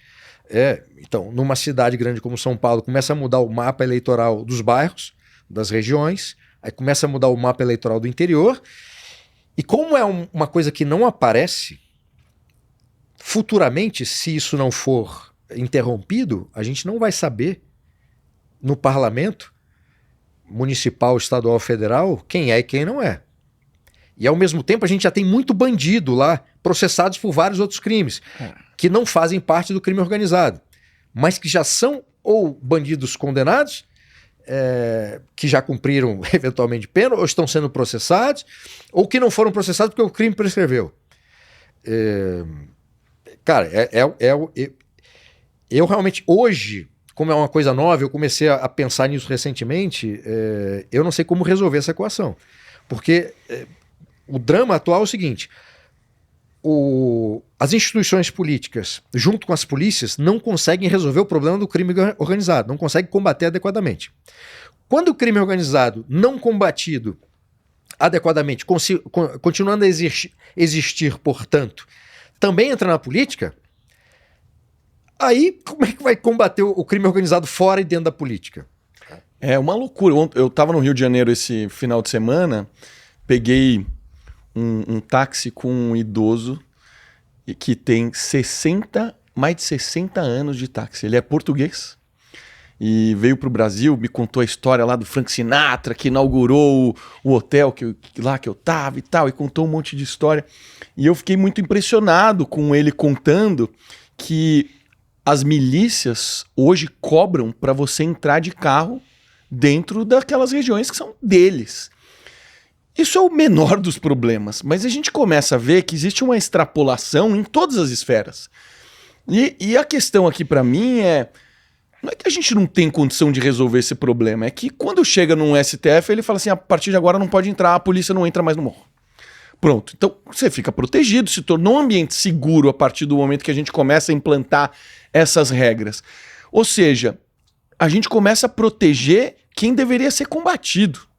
Então, numa cidade grande como São Paulo, começa a mudar o mapa eleitoral dos bairros, das regiões, aí começa a mudar o mapa eleitoral do interior, e como é uma coisa que não aparece, futuramente, se isso não for interrompido, a gente não vai saber, no parlamento, municipal, estadual, federal, quem é e quem não é. E ao mesmo tempo a gente já tem muito bandido lá, processados por vários outros crimes, que não fazem parte do crime organizado, mas que já são ou bandidos condenados, que já cumpriram eventualmente pena, ou estão sendo processados, ou que não foram processados porque o crime prescreveu. Cara, eu realmente, hoje, como é uma coisa nova, eu comecei a pensar nisso recentemente, eu não sei como resolver essa equação. Porque o drama atual é o seguinte: as instituições políticas, junto com as polícias, não conseguem resolver o problema do crime organizado, não conseguem combater adequadamente. Quando o crime organizado não combatido adequadamente, continuando a existir, portanto, também entra na política, aí como é que vai combater o crime organizado fora e dentro da política? É uma loucura. Eu estava no Rio de Janeiro esse final de semana, peguei um táxi com um idoso que tem mais de 60 anos de táxi. Ele é português e veio para o Brasil, me contou a história lá do Frank Sinatra, que inaugurou o hotel que eu estava e tal, e contou um monte de história. E eu fiquei muito impressionado com ele contando que as milícias hoje cobram para você entrar de carro dentro daquelas regiões que são deles. Isso é o menor dos problemas, mas a gente começa a ver que existe uma extrapolação em todas as esferas. E a questão aqui para mim não é que a gente não tem condição de resolver esse problema, é que quando chega num STF, ele fala assim: a partir de agora não pode entrar, a polícia não entra mais no morro. Pronto, então você fica protegido, se tornou um ambiente seguro a partir do momento que a gente começa a implantar essas regras. Ou seja, a gente começa a proteger quem deveria ser combatido.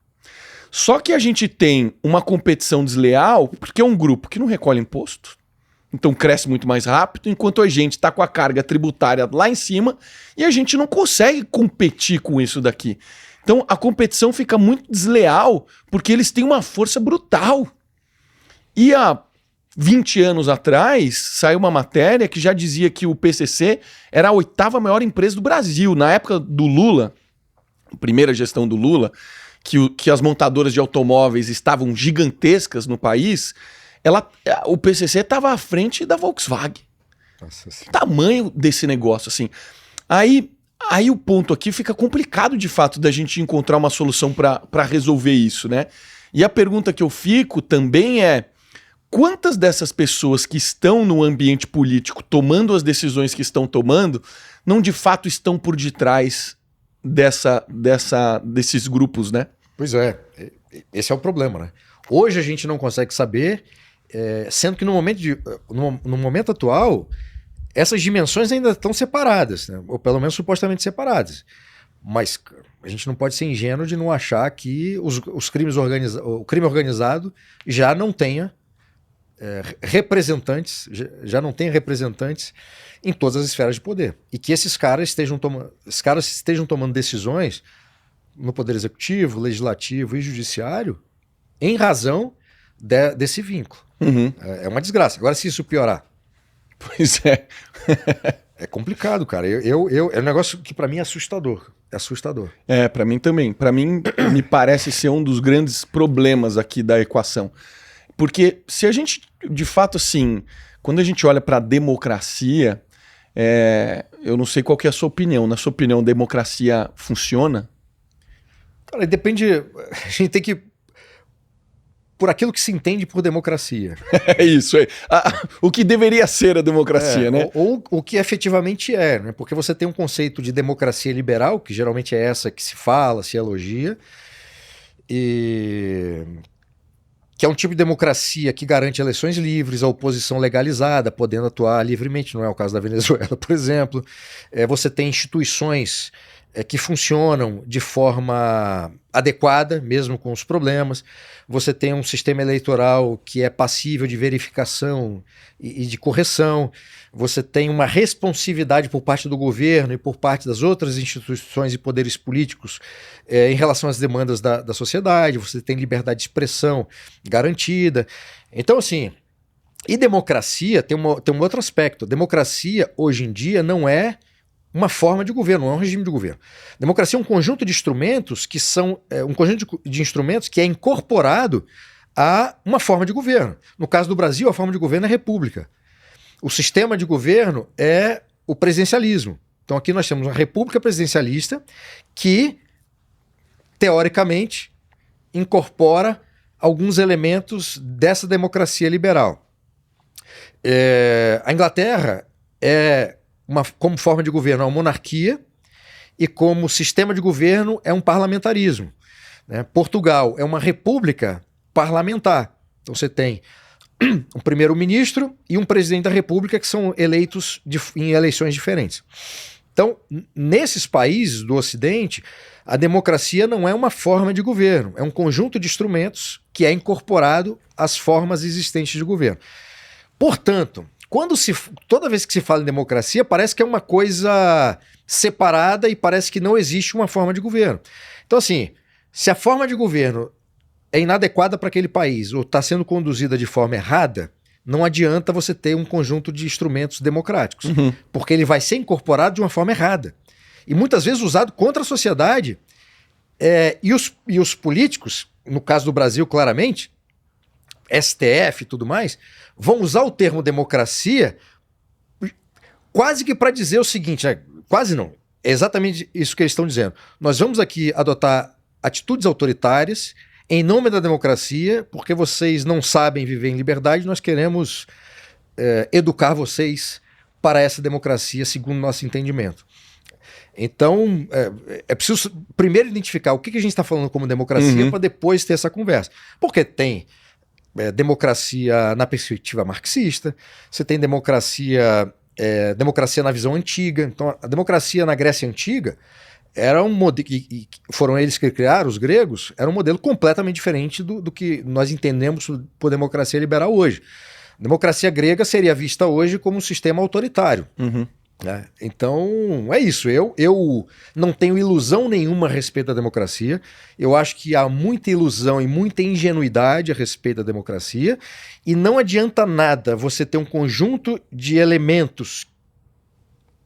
Só que a gente tem uma competição desleal, porque é um grupo que não recolhe imposto, então cresce muito mais rápido, enquanto a gente está com a carga tributária lá em cima e a gente não consegue competir com isso daqui. Então a competição fica muito desleal, porque eles têm uma força brutal. E há 20 anos atrás, saiu uma matéria que já dizia que o PCC era a 8ª maior empresa do Brasil. Na época do Lula, primeira gestão do Lula, que as montadoras de automóveis estavam gigantescas no país, o PCC estava à frente da Volkswagen. Nossa, o tamanho desse negócio, assim. Aí o ponto aqui fica complicado, de fato, da gente encontrar uma solução para resolver isso, né? E a pergunta que eu fico também é: quantas dessas pessoas que estão no ambiente político tomando as decisões que estão tomando, não de fato estão por detrás desses grupos, né? Pois é, esse é o problema, né? Hoje a gente não consegue saber, sendo que no momento atual, essas dimensões ainda estão separadas, né? Ou pelo menos supostamente separadas. Mas a gente não pode ser ingênuo de não achar que o crime organizado já não tenha representantes, já não tenha representantes em todas as esferas de poder. E que esses caras estejam tomando decisões no Poder Executivo, Legislativo e Judiciário em razão desse vínculo. Uhum. É uma desgraça. Agora, se isso piorar... Pois é. É complicado, cara. É um negócio que pra mim é assustador. É assustador. Pra mim também. Pra mim, me parece ser um dos grandes problemas aqui da equação. Porque se a gente, de fato, assim, quando a gente olha pra democracia, eu não sei qual que é a sua opinião. Na sua opinião, democracia funciona? Cara, depende... A gente tem que... Por aquilo que se entende por democracia. É isso aí. O que deveria ser a democracia, né? Ou o que efetivamente é, né? Porque você tem um conceito de democracia liberal, que geralmente é essa que se fala, se elogia, e que é um tipo de democracia que garante eleições livres, a oposição legalizada, podendo atuar livremente, não é o caso da Venezuela, por exemplo. Você tem instituições que funcionam de forma adequada, mesmo com os problemas. Você tem um sistema eleitoral que é passível de verificação e de correção. Você tem uma responsividade por parte do governo e por parte das outras instituições e poderes políticos em relação às demandas da sociedade. Você tem liberdade de expressão garantida. Então, assim, e democracia tem um outro aspecto. Democracia, hoje em dia, não é uma forma de governo, não é um regime de governo. Democracia é um conjunto de instrumentos que são um conjunto de instrumentos que é incorporado a uma forma de governo. No caso do Brasil, a forma de governo é a república. O sistema de governo é o presidencialismo. Então aqui nós temos uma república presidencialista que, teoricamente, incorpora alguns elementos dessa democracia liberal. A Inglaterra como forma de governo é uma monarquia e como sistema de governo é um parlamentarismo, né? Portugal é uma república parlamentar. Então você tem um primeiro-ministro e um presidente da república que são eleitos em eleições diferentes. Então, nesses países do Ocidente, a democracia não é uma forma de governo, é um conjunto de instrumentos que é incorporado às formas existentes de governo. Portanto, toda vez que se fala em democracia, parece que é uma coisa separada e parece que não existe uma forma de governo. Então, assim, se a forma de governo é inadequada para aquele país ou está sendo conduzida de forma errada, não adianta você ter um conjunto de instrumentos democráticos, porque ele vai ser incorporado de uma forma errada. E muitas vezes usado contra a sociedade. E os políticos, no caso do Brasil, claramente, STF e tudo mais, vão usar o termo democracia quase que para dizer o seguinte, quase não, é exatamente isso que eles estão dizendo. Nós vamos aqui adotar atitudes autoritárias em nome da democracia, porque vocês não sabem viver em liberdade, nós queremos educar vocês para essa democracia segundo nosso entendimento. Então, é preciso primeiro identificar o que a gente está falando como democracia para depois ter essa conversa. Porque tem democracia na perspectiva marxista, você tem democracia na visão antiga. Então, a democracia na Grécia Antiga era um modelo, e foram eles que criaram, os gregos, era um modelo completamente diferente do que nós entendemos por democracia liberal hoje. A democracia grega seria vista hoje como um sistema autoritário. Né? Então, é isso. Eu não tenho ilusão nenhuma a respeito da democracia. Eu acho que há muita ilusão e muita ingenuidade a respeito da democracia. E não adianta nada você ter um conjunto de elementos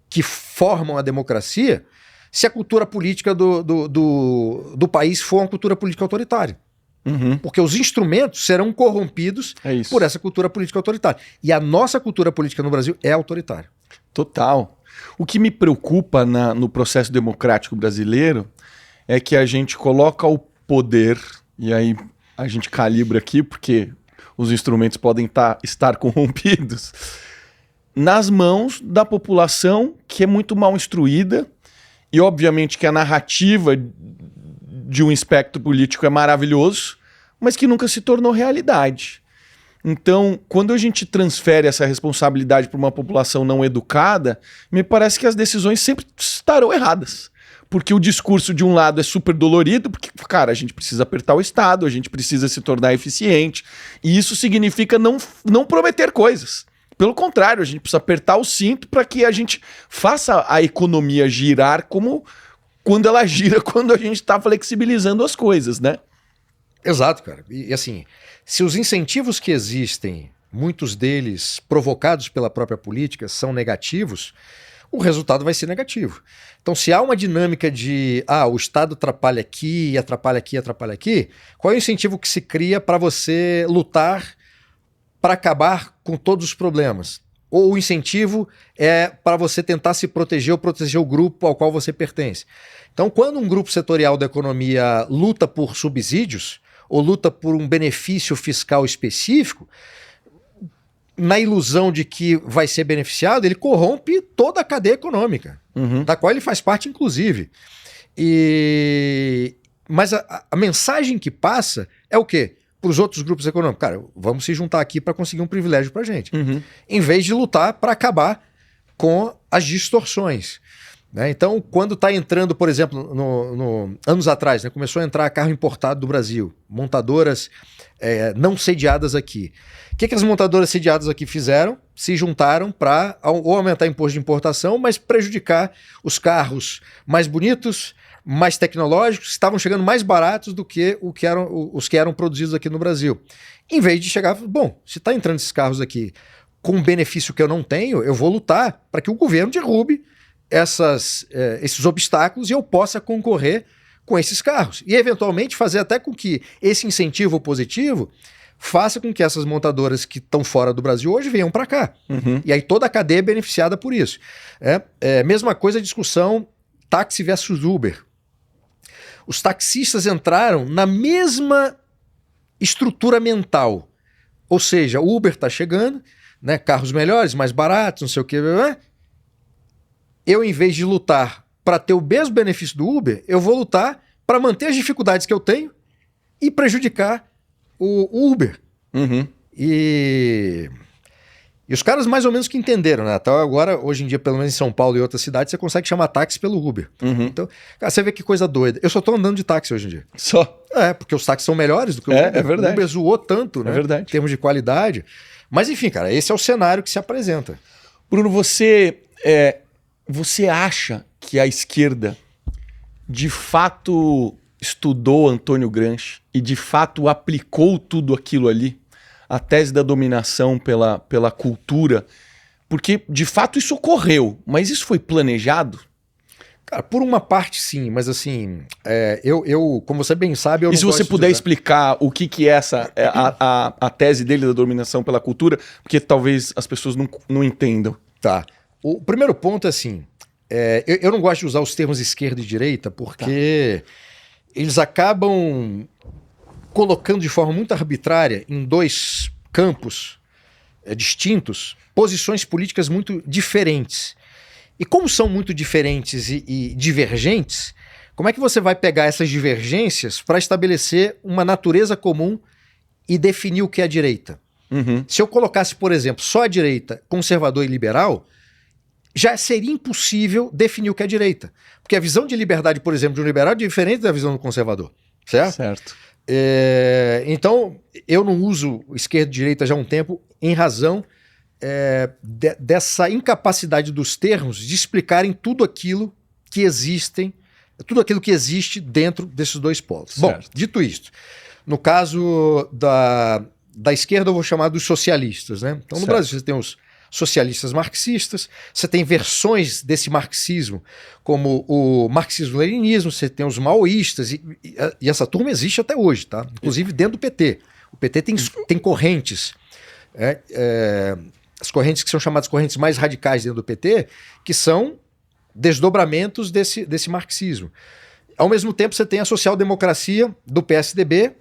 que formam a democracia se a cultura política do país for uma cultura política autoritária. Porque os instrumentos serão corrompidos por essa cultura política autoritária. E a nossa cultura política no Brasil é autoritária. Total. O que me preocupa no processo democrático brasileiro é que a gente coloca o poder, e aí a gente calibra aqui, porque os instrumentos podem estar corrompidos, nas mãos da população que é muito mal instruída, e obviamente que a narrativa de um espectro político é maravilhoso, mas que nunca se tornou realidade. Então, quando a gente transfere essa responsabilidade para uma população não educada, me parece que as decisões sempre estarão erradas. Porque o discurso de um lado é super dolorido, porque, cara, a gente precisa apertar o Estado, a gente precisa se tornar eficiente, e isso significa não prometer coisas. Pelo contrário, a gente precisa apertar o cinto para que a gente faça a economia girar como quando ela gira, quando a gente está flexibilizando as coisas, né? Exato, cara. E assim, se os incentivos que existem, muitos deles provocados pela própria política, são negativos, o resultado vai ser negativo. Então, se há uma dinâmica de o Estado atrapalha aqui, atrapalha aqui, atrapalha aqui, qual é o incentivo que se cria para você lutar para acabar com todos os problemas? Ou o incentivo é para você tentar se proteger ou proteger o grupo ao qual você pertence? Então, quando um grupo setorial da economia luta por subsídios ou luta por um benefício fiscal específico, na ilusão de que vai ser beneficiado, ele corrompe toda a cadeia econômica, da qual ele faz parte, inclusive. Mas a mensagem que passa é o quê? Para os outros grupos econômicos. Cara, vamos se juntar aqui para conseguir um privilégio para a gente. Em vez de lutar para acabar com as distorções. Né? Então, quando está entrando, por exemplo, anos atrás, né, começou a entrar carro importado do Brasil, montadoras não sediadas aqui. O que as montadoras sediadas aqui fizeram? Se juntaram para ou aumentar imposto de importação, mas prejudicar os carros mais bonitos, mais tecnológicos, que estavam chegando mais baratos do que os que eram produzidos aqui no Brasil. Em vez de chegar, bom, se está entrando esses carros aqui com um benefício que eu não tenho, eu vou lutar para que o governo derrube esses obstáculos e eu possa concorrer com esses carros. E, eventualmente, fazer até com que esse incentivo positivo faça com que essas montadoras que estão fora do Brasil hoje venham para cá. E aí toda a cadeia é beneficiada por isso. Mesma coisa a discussão táxi versus Uber. Os taxistas entraram na mesma estrutura mental. Ou seja, o Uber está chegando, né, carros melhores, mais baratos, não sei o que. Eu, em vez de lutar para ter o mesmo benefício do Uber, eu vou lutar para manter as dificuldades que eu tenho e prejudicar o Uber. E os caras mais ou menos que entenderam, né? Até agora, hoje em dia, pelo menos em São Paulo e outras cidades, você consegue chamar táxi pelo Uber. Então, cara, você vê que coisa doida. Eu só tô andando de táxi hoje em dia. Só? Porque os táxis são melhores do que o Uber. É verdade. O Uber zoou tanto, né? É verdade. Em termos de qualidade. Mas enfim, cara, esse é o cenário que se apresenta. Bruno, você acha que a esquerda de fato estudou Antônio Gramsci e de fato aplicou tudo aquilo ali? A tese da dominação pela cultura? Porque de fato isso ocorreu, mas isso foi planejado? Cara, por uma parte sim, mas assim, eu como você bem sabe, eu não gosto. E se você puder explicar o que é a tese dele da dominação pela cultura, porque talvez as pessoas não entendam. Tá. O primeiro ponto é assim, eu não gosto de usar os termos esquerda e direita, porque eles acabam colocando de forma muito arbitrária em dois campos distintos posições políticas muito diferentes. E como são muito diferentes e divergentes, como é que você vai pegar essas divergências para estabelecer uma natureza comum e definir o que é a direita? Se eu colocasse, por exemplo, só a direita conservador e liberal, já seria impossível definir o que é direita. Porque a visão de liberdade, por exemplo, de um liberal é diferente da visão do conservador. Certo. Então, eu não uso esquerda e direita já há um tempo em razão dessa incapacidade dos termos de explicarem tudo aquilo que existe dentro desses dois polos. Certo. Bom, dito isto, no caso da esquerda eu vou chamar dos socialistas, né? Então no Brasil você tem os socialistas marxistas, você tem versões desse marxismo, como o marxismo-leninismo, você tem os maoístas, e essa turma existe até hoje, tá? Inclusive dentro do PT. O PT tem correntes, as correntes que são chamadas correntes mais radicais dentro do PT, que são desdobramentos desse marxismo. Ao mesmo tempo, você tem a social-democracia do PSDB,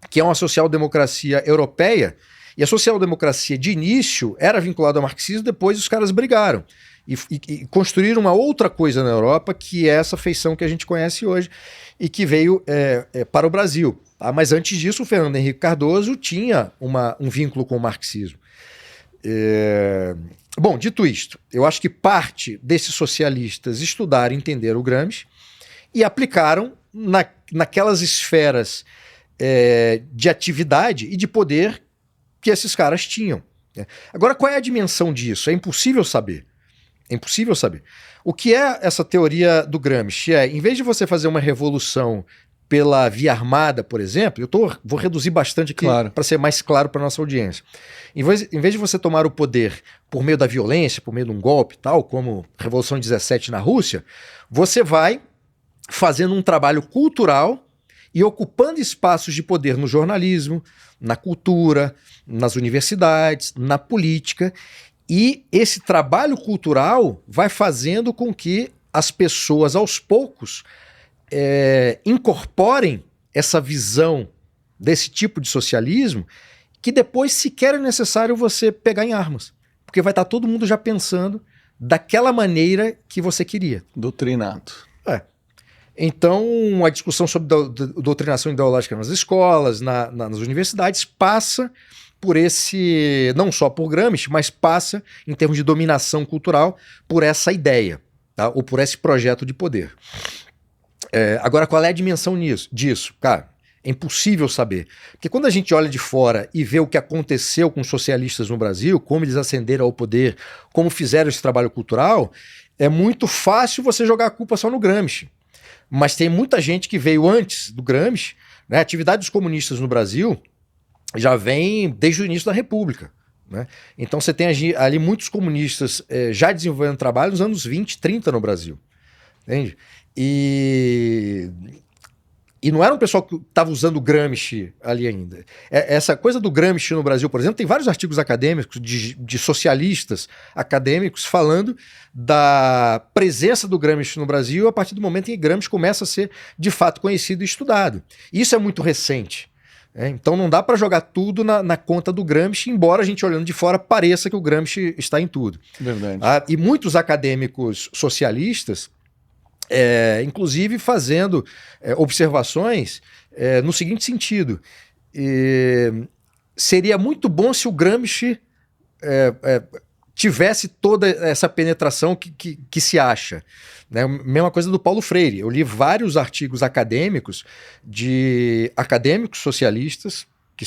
que é uma social-democracia europeia, E a social-democracia, de início, era vinculada ao marxismo, depois os caras brigaram. E construíram uma outra coisa na Europa, que é essa feição que a gente conhece hoje, e que veio para o Brasil. Tá? Mas antes disso, o Fernando Henrique Cardoso tinha um vínculo com o marxismo. Bom, dito isto, eu acho que parte desses socialistas estudaram e entenderam o Gramsci e aplicaram naquelas esferas de atividade e de poder que esses caras tinham. Agora, qual é a dimensão disso? É impossível saber. É impossível saber. O que é essa teoria do Gramsci? Em vez de você fazer uma revolução pela via armada, por exemplo, vou reduzir bastante aqui para ser mais claro para a nossa audiência. Em vez de você tomar o poder por meio da violência, por meio de um golpe, tal como a Revolução 17 na Rússia, você vai fazendo um trabalho cultural e ocupando espaços de poder no jornalismo, na cultura, nas universidades, na política. E esse trabalho cultural vai fazendo com que as pessoas, aos poucos, incorporem essa visão desse tipo de socialismo, que depois sequer é necessário você pegar em armas. Porque vai estar todo mundo já pensando daquela maneira que você queria. Doutrinado. Então, a discussão sobre doutrinação ideológica nas escolas, nas universidades, passa por não só por Gramsci, mas passa, em termos de dominação cultural, por essa ideia, tá? Ou por esse projeto de poder. Agora, qual é a dimensão disso? Cara, é impossível saber. Porque quando a gente olha de fora e vê o que aconteceu com os socialistas no Brasil, como eles ascenderam ao poder, como fizeram esse trabalho cultural, é muito fácil você jogar a culpa só no Gramsci. Mas tem muita gente que veio antes do Gramsci, né? A atividade dos comunistas no Brasil já vem desde o início da República, né? Então você tem ali muitos comunistas já desenvolvendo trabalho nos anos 20, 30 no Brasil. Entende? E não era um pessoal que estava usando o Gramsci ali ainda. Essa coisa do Gramsci no Brasil, por exemplo, tem vários artigos acadêmicos de socialistas acadêmicos falando da presença do Gramsci no Brasil a partir do momento em que Gramsci começa a ser de fato conhecido e estudado. Isso é muito recente. Então não dá para jogar tudo na conta do Gramsci, embora a gente olhando de fora pareça que o Gramsci está em tudo. Verdade. E muitos acadêmicos socialistas inclusive fazendo observações no seguinte sentido: seria muito bom se o Gramsci tivesse toda essa penetração que se acha, né? Mesma coisa do Paulo Freire. Eu li vários artigos acadêmicos de acadêmicos socialistas que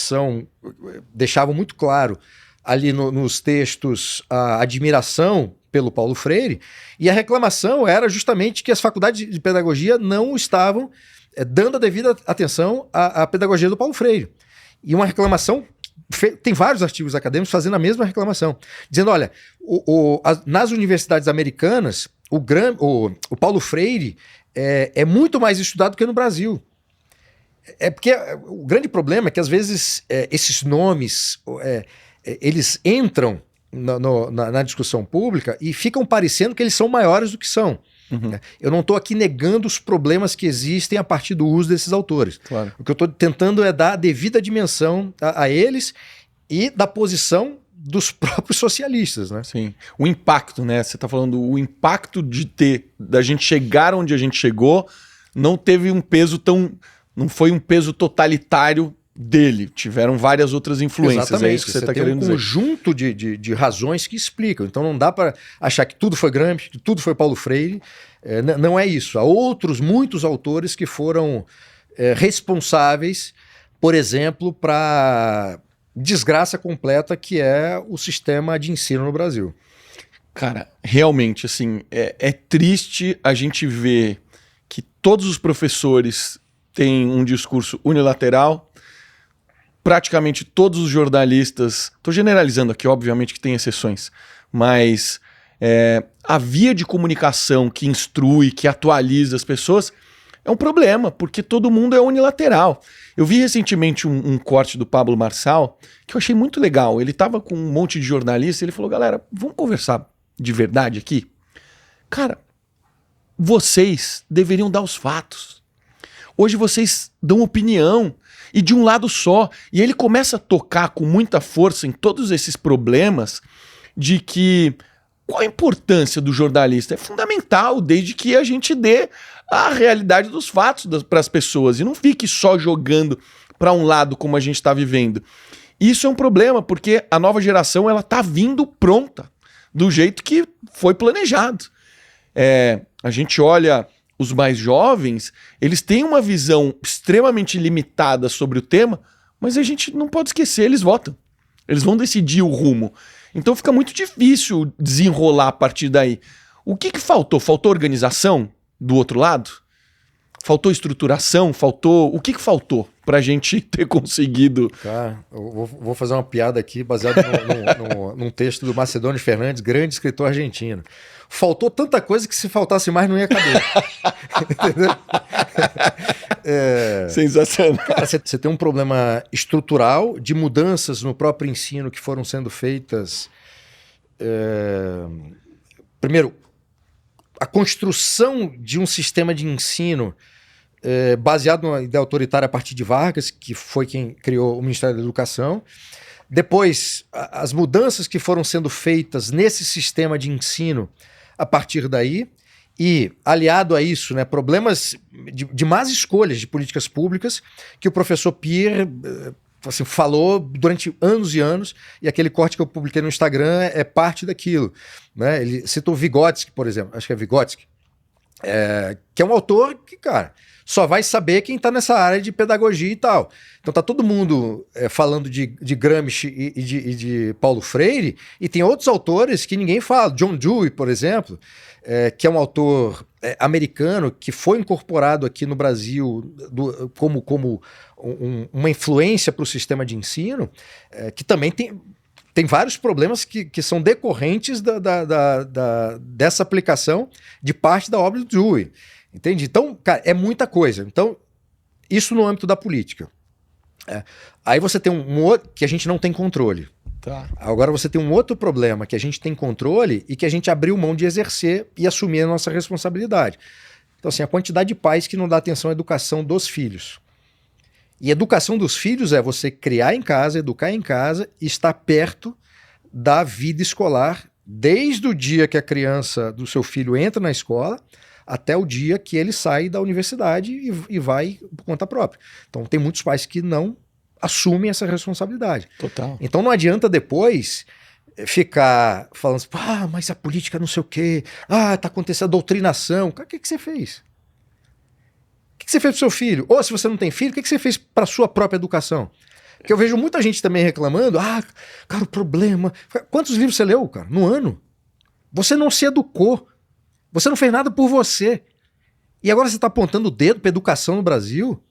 deixavam muito claro ali nos textos a admiração pelo Paulo Freire, e a reclamação era justamente que as faculdades de pedagogia não estavam dando a devida atenção à pedagogia do Paulo Freire. E uma reclamação, tem vários artigos acadêmicos fazendo a mesma reclamação, dizendo, olha, nas universidades americanas, o Paulo Freire é muito mais estudado que no Brasil. Porque o grande problema é que às vezes esses nomes eles entram na discussão pública e ficam parecendo que eles são maiores do que são. Uhum. Eu não estou aqui negando os problemas que existem a partir do uso desses autores. Claro. O que eu estou tentando é dar a devida dimensão a eles e da posição dos próprios socialistas, né? Sim. O impacto, né? Você está falando o impacto da gente chegar onde a gente chegou, não teve um peso não foi um peso totalitário dele, tiveram várias outras influências. Exatamente. É isso que você está querendo dizer. Um conjunto de razões que explicam. Então não dá para achar que tudo foi Gramsci, que tudo foi Paulo Freire. Não é isso. Há muitos autores que foram responsáveis, por exemplo, para desgraça completa que é o sistema de ensino no Brasil. Cara, realmente, assim, é triste a gente ver que todos os professores têm um discurso unilateral. Praticamente todos os jornalistas, estou generalizando aqui, obviamente que tem exceções, mas a via de comunicação que instrui, que atualiza as pessoas é um problema, porque todo mundo é unilateral. Eu vi recentemente um corte do Pablo Marçal que eu achei muito legal. Ele estava com um monte de jornalistas e ele falou, galera, vamos conversar de verdade aqui? Cara, vocês deveriam dar os fatos. Hoje vocês dão opinião, e de um lado só. E ele começa a tocar com muita força em todos esses problemas de que qual a importância do jornalista? É fundamental, desde que a gente dê a realidade dos fatos para as pessoas e não fique só jogando para um lado como a gente está vivendo. Isso é um problema, porque a nova geração ela está vindo pronta, do jeito que foi planejado. A gente olha os mais jovens, eles têm uma visão extremamente limitada sobre o tema, mas a gente não pode esquecer, eles votam. Eles vão decidir o rumo. Então fica muito difícil desenrolar a partir daí. O que faltou? Faltou organização do outro lado? Faltou estruturação? Faltou... O que faltou pra gente ter conseguido? Cara, eu vou fazer uma piada aqui baseada num texto do Macedônio Fernandes, grande escritor argentino. Faltou tanta coisa que se faltasse mais não ia caber. Entendeu? Sensacional. Cara, você tem um problema estrutural de mudanças no próprio ensino que foram sendo feitas. Primeiro, a construção de um sistema de ensino baseado numa ideia autoritária a partir de Vargas, que foi quem criou o Ministério da Educação. Depois, as mudanças que foram sendo feitas nesse sistema de ensino a partir daí, e aliado a isso, né, problemas de más escolhas de políticas públicas que o professor Pierre assim, falou durante anos e anos, e aquele corte que eu publiquei no Instagram é parte daquilo. Né? Ele citou Vygotsky, por exemplo, acho que é Vygotsky, que é um autor que, cara, só vai saber quem está nessa área de pedagogia e tal. Então tá todo mundo falando de Gramsci e de Paulo Freire, e tem outros autores que ninguém fala. John Dewey, por exemplo, que é um autor americano que foi incorporado aqui no Brasil como uma influência para o sistema de ensino, que também tem vários problemas que são decorrentes dessa aplicação de parte da obra do Dewey. Entende? Então, cara, é muita coisa. Então, isso no âmbito da política. Aí você tem um outro que a gente não tem controle. Tá. Agora você tem um outro problema que a gente tem controle e que a gente abriu mão de exercer e assumir a nossa responsabilidade. Então, assim, a quantidade de pais que não dá atenção à educação dos filhos. E educação dos filhos é você criar em casa, educar em casa e estar perto da vida escolar desde o dia que a criança do seu filho entra na escola até o dia que ele sai da universidade e vai por conta própria. Então tem muitos pais que não assumem essa responsabilidade. Total. Então não adianta depois ficar falando assim, mas a política não sei o quê, tá acontecendo a doutrinação. O que você fez? O que você fez pro seu filho? Ou se você não tem filho, o que você fez para sua própria educação? Porque eu vejo muita gente também reclamando, cara, o problema... Quantos livros você leu, cara, no ano? Você não se educou. Você não fez nada por você. E agora você está apontando o dedo para a educação no Brasil?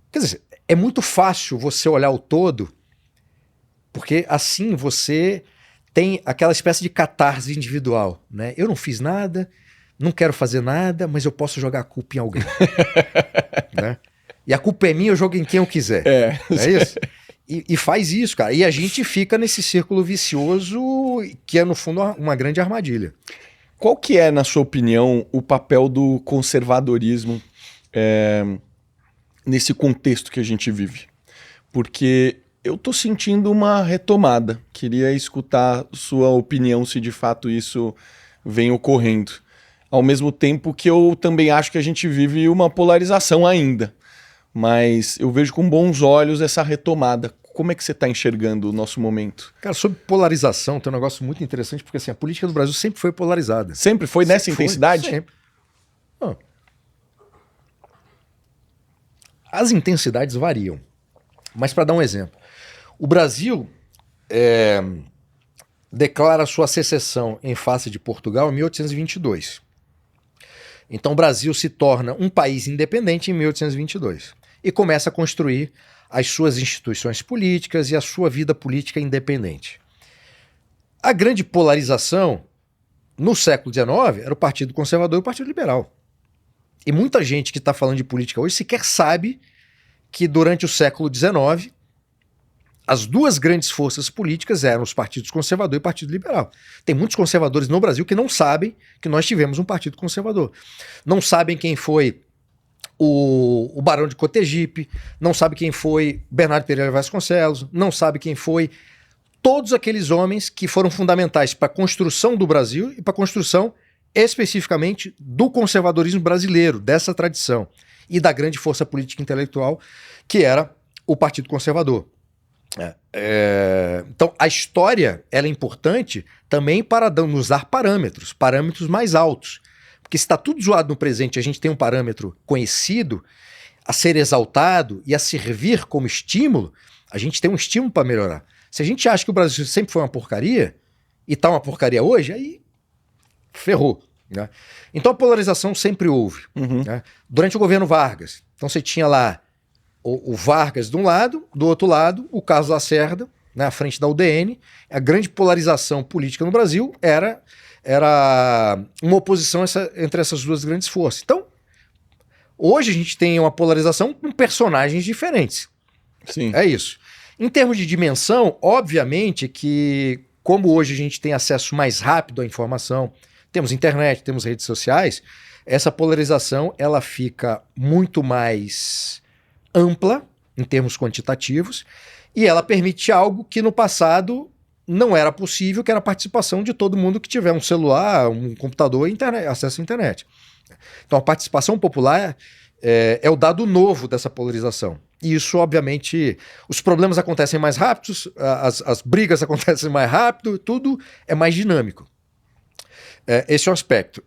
Quer dizer, é muito fácil você olhar o todo, porque assim você tem aquela espécie de catarse individual. Né? Eu não fiz nada, não quero fazer nada, mas eu posso jogar a culpa em alguém. Né? E a culpa é minha, eu jogo em quem eu quiser. É isso? E faz isso, cara. E a gente fica nesse círculo vicioso que é, no fundo, uma grande armadilha. Qual que é, na sua opinião, o papel do conservadorismo nesse contexto que a gente vive? Porque eu tô sentindo uma retomada. Queria escutar sua opinião se de fato isso vem ocorrendo. Ao mesmo tempo que eu também acho que a gente vive uma polarização ainda. Mas eu vejo com bons olhos essa retomada. Como é que você está enxergando o nosso momento? Cara, sobre polarização, tem um negócio muito interessante, porque assim, a política do Brasil sempre foi polarizada. Sempre foi nessa intensidade? Sempre. As intensidades variam. Mas para dar um exemplo, o Brasil declara sua secessão em face de Portugal em 1822. Então o Brasil se torna um país independente em 1822 e começa a construir as suas instituições políticas e a sua vida política independente. A grande polarização no século XIX era o Partido Conservador e o Partido Liberal. E muita gente que está falando de política hoje sequer sabe que durante o século XIX as duas grandes forças políticas eram os partidos conservador e o Partido Liberal. Tem muitos conservadores no Brasil que não sabem que nós tivemos um partido conservador. Não sabem quem foi o Barão de Cotegipe, não sabe quem foi Bernardo Pereira Vasconcelos, não sabe quem foi todos aqueles homens que foram fundamentais para a construção do Brasil e para a construção especificamente do conservadorismo brasileiro, dessa tradição e da grande força política e intelectual que era o Partido Conservador. Então a história ela é importante também para nos dar parâmetros mais altos. Porque se está tudo zoado no presente, a gente tem um parâmetro conhecido a ser exaltado e a servir como estímulo, a gente tem um estímulo para melhorar. Se a gente acha que o Brasil sempre foi uma porcaria, e está uma porcaria hoje, aí ferrou. Né? Então a polarização sempre houve. Né? Durante o governo Vargas, então você tinha lá o Vargas de um lado, do outro lado, o Carlos Lacerda, né, à frente da UDN. A grande polarização política no Brasil era uma oposição entre essas duas grandes forças. Então, hoje a gente tem uma polarização com personagens diferentes. Sim. É isso. Em termos de dimensão, obviamente que, como hoje a gente tem acesso mais rápido à informação, temos internet, temos redes sociais, essa polarização ela fica muito mais ampla em termos quantitativos e ela permite algo que no passado não era possível, que era a participação de todo mundo que tiver um celular, um computador e acesso à internet. Então a participação popular é o dado novo dessa polarização. E isso, obviamente, os problemas acontecem mais rápidos, as brigas acontecem mais rápido, tudo é mais dinâmico. Esse é um aspecto.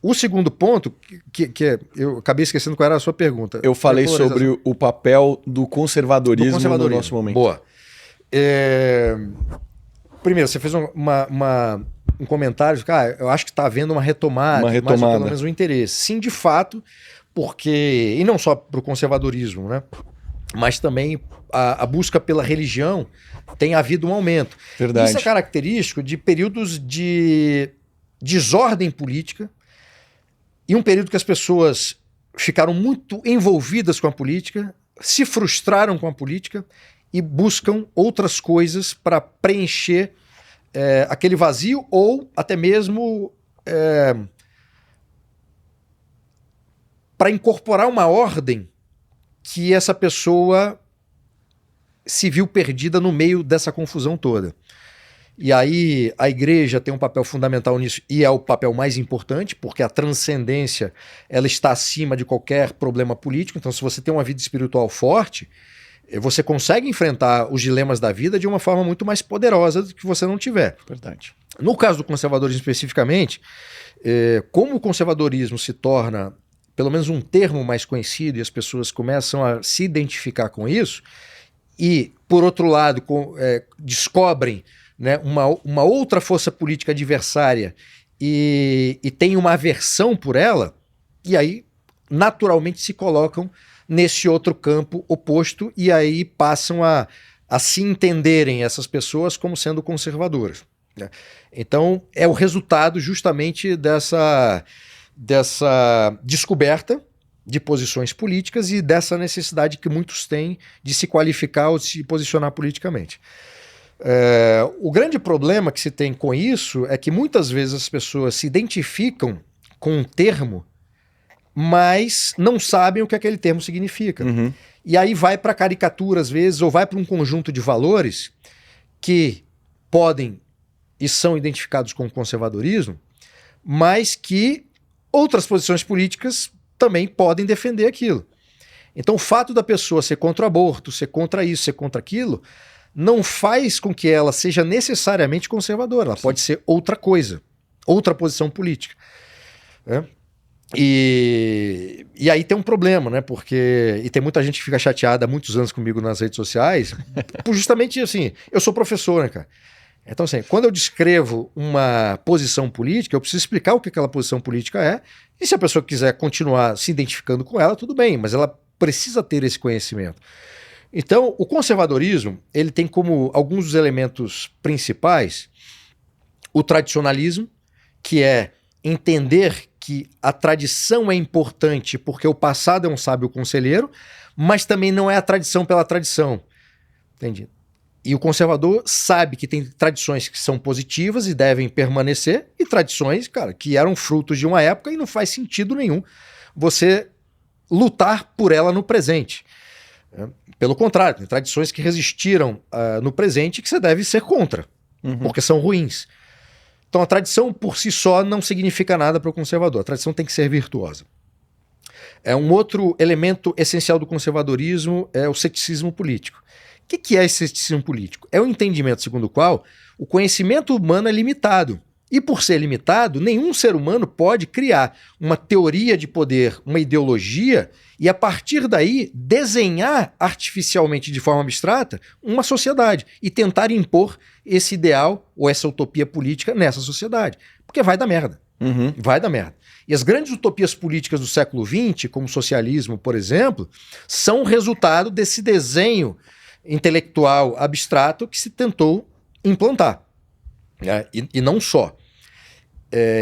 O segundo ponto, que eu acabei esquecendo qual era a sua pergunta. Eu falei sobre o papel do conservadorismo no nosso momento. Boa. Primeiro, você fez um comentário, cara, eu acho que está havendo uma retomada. Mas pelo menos um interesse. Sim, de fato, porque, e não só para o conservadorismo, né? Mas também a busca pela religião tem havido um aumento. Verdade. Isso é característico de períodos de desordem política e um período que as pessoas ficaram muito envolvidas com a política, se frustraram com a política e buscam outras coisas para preencher aquele vazio ou até mesmo para incorporar uma ordem que essa pessoa se viu perdida no meio dessa confusão toda. E aí a igreja tem um papel fundamental nisso e é o papel mais importante, porque a transcendência ela está acima de qualquer problema político. Então, se você tem uma vida espiritual forte, você consegue enfrentar os dilemas da vida de uma forma muito mais poderosa do que você não tiver. Verdade. No caso do conservadorismo especificamente, como o conservadorismo se torna pelo menos um termo mais conhecido e as pessoas começam a se identificar com isso e, por outro lado, descobrem, né, uma outra força política adversária e tem uma aversão por ela, e aí naturalmente se colocam nesse outro campo oposto e aí passam a se entenderem essas pessoas como sendo conservadoras. Né? Então é o resultado justamente dessa descoberta de posições políticas e dessa necessidade que muitos têm de se qualificar ou de se posicionar politicamente. O grande problema que se tem com isso é que muitas vezes as pessoas se identificam com um termo, mas não sabem o que aquele termo significa. Uhum. E aí vai para caricatura às vezes, ou vai para um conjunto de valores que podem e são identificados com o conservadorismo, mas que outras posições políticas também podem defender aquilo. Então o fato da pessoa ser contra o aborto, ser contra isso, ser contra aquilo, não faz com que ela seja necessariamente conservadora. Ela pode ser outra coisa, outra posição política. Né? E aí tem um problema, né? Porque tem muita gente que fica chateada há muitos anos comigo nas redes sociais, por justamente assim, eu sou professor, né, cara? Então, assim, quando eu descrevo uma posição política, eu preciso explicar o que aquela posição política é, e se a pessoa quiser continuar se identificando com ela, tudo bem, mas ela precisa ter esse conhecimento. Então, o conservadorismo, ele tem como alguns dos elementos principais o tradicionalismo, que é entender que a tradição é importante porque o passado é um sábio conselheiro, mas também não é a tradição pela tradição. Entendi. E o conservador sabe que tem tradições que são positivas e devem permanecer, e tradições, cara, que eram frutos de uma época e não faz sentido nenhum você lutar por ela no presente. Pelo contrário, tem tradições que resistiram no presente que você deve ser contra, porque são ruins. Então a tradição por si só não significa nada para o conservador. A tradição tem que ser virtuosa. Um outro elemento essencial do conservadorismo é o ceticismo político. O que é esse ceticismo político? É o entendimento segundo o qual o conhecimento humano é limitado. E por ser limitado, nenhum ser humano pode criar uma teoria de poder, uma ideologia, e a partir daí desenhar artificialmente, de forma abstrata, uma sociedade e tentar impor esse ideal ou essa utopia política nessa sociedade. Porque vai dar merda. Vai dar merda. E as grandes utopias políticas do século XX, como o socialismo, por exemplo, são resultado desse desenho intelectual abstrato que se tentou implantar. E não só.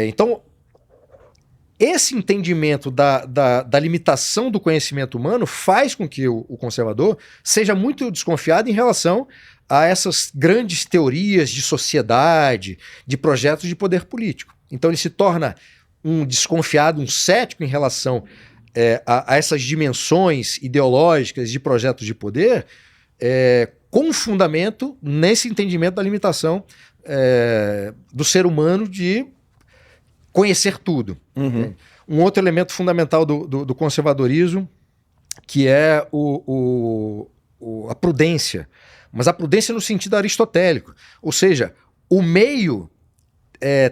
Então, esse entendimento da limitação do conhecimento humano faz com que o conservador seja muito desconfiado em relação a essas grandes teorias de sociedade, de projetos de poder político. Então ele se torna um desconfiado, um cético em relação a essas dimensões ideológicas de projetos de poder, com fundamento nesse entendimento da limitação do ser humano de conhecer tudo. Um outro elemento fundamental do conservadorismo, que é a prudência, mas a prudência no sentido aristotélico, ou seja, o meio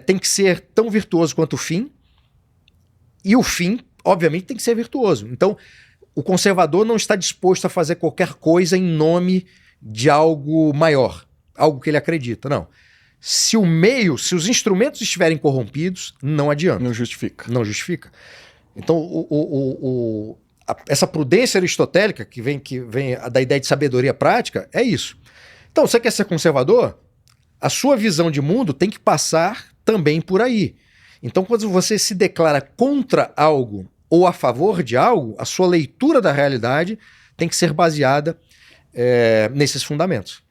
tem que ser tão virtuoso quanto o fim, e o fim, obviamente, tem que ser virtuoso. Então, o conservador não está disposto a fazer qualquer coisa em nome de algo maior, algo que ele acredita, não. Se os instrumentos estiverem corrompidos, não adianta. Não justifica. Não justifica. Então, essa prudência aristotélica, que vem da ideia de sabedoria prática, é isso. Então, você quer ser conservador? A sua visão de mundo tem que passar também por aí. Então, quando você se declara contra algo ou a favor de algo, a sua leitura da realidade tem que ser baseada nesses fundamentos.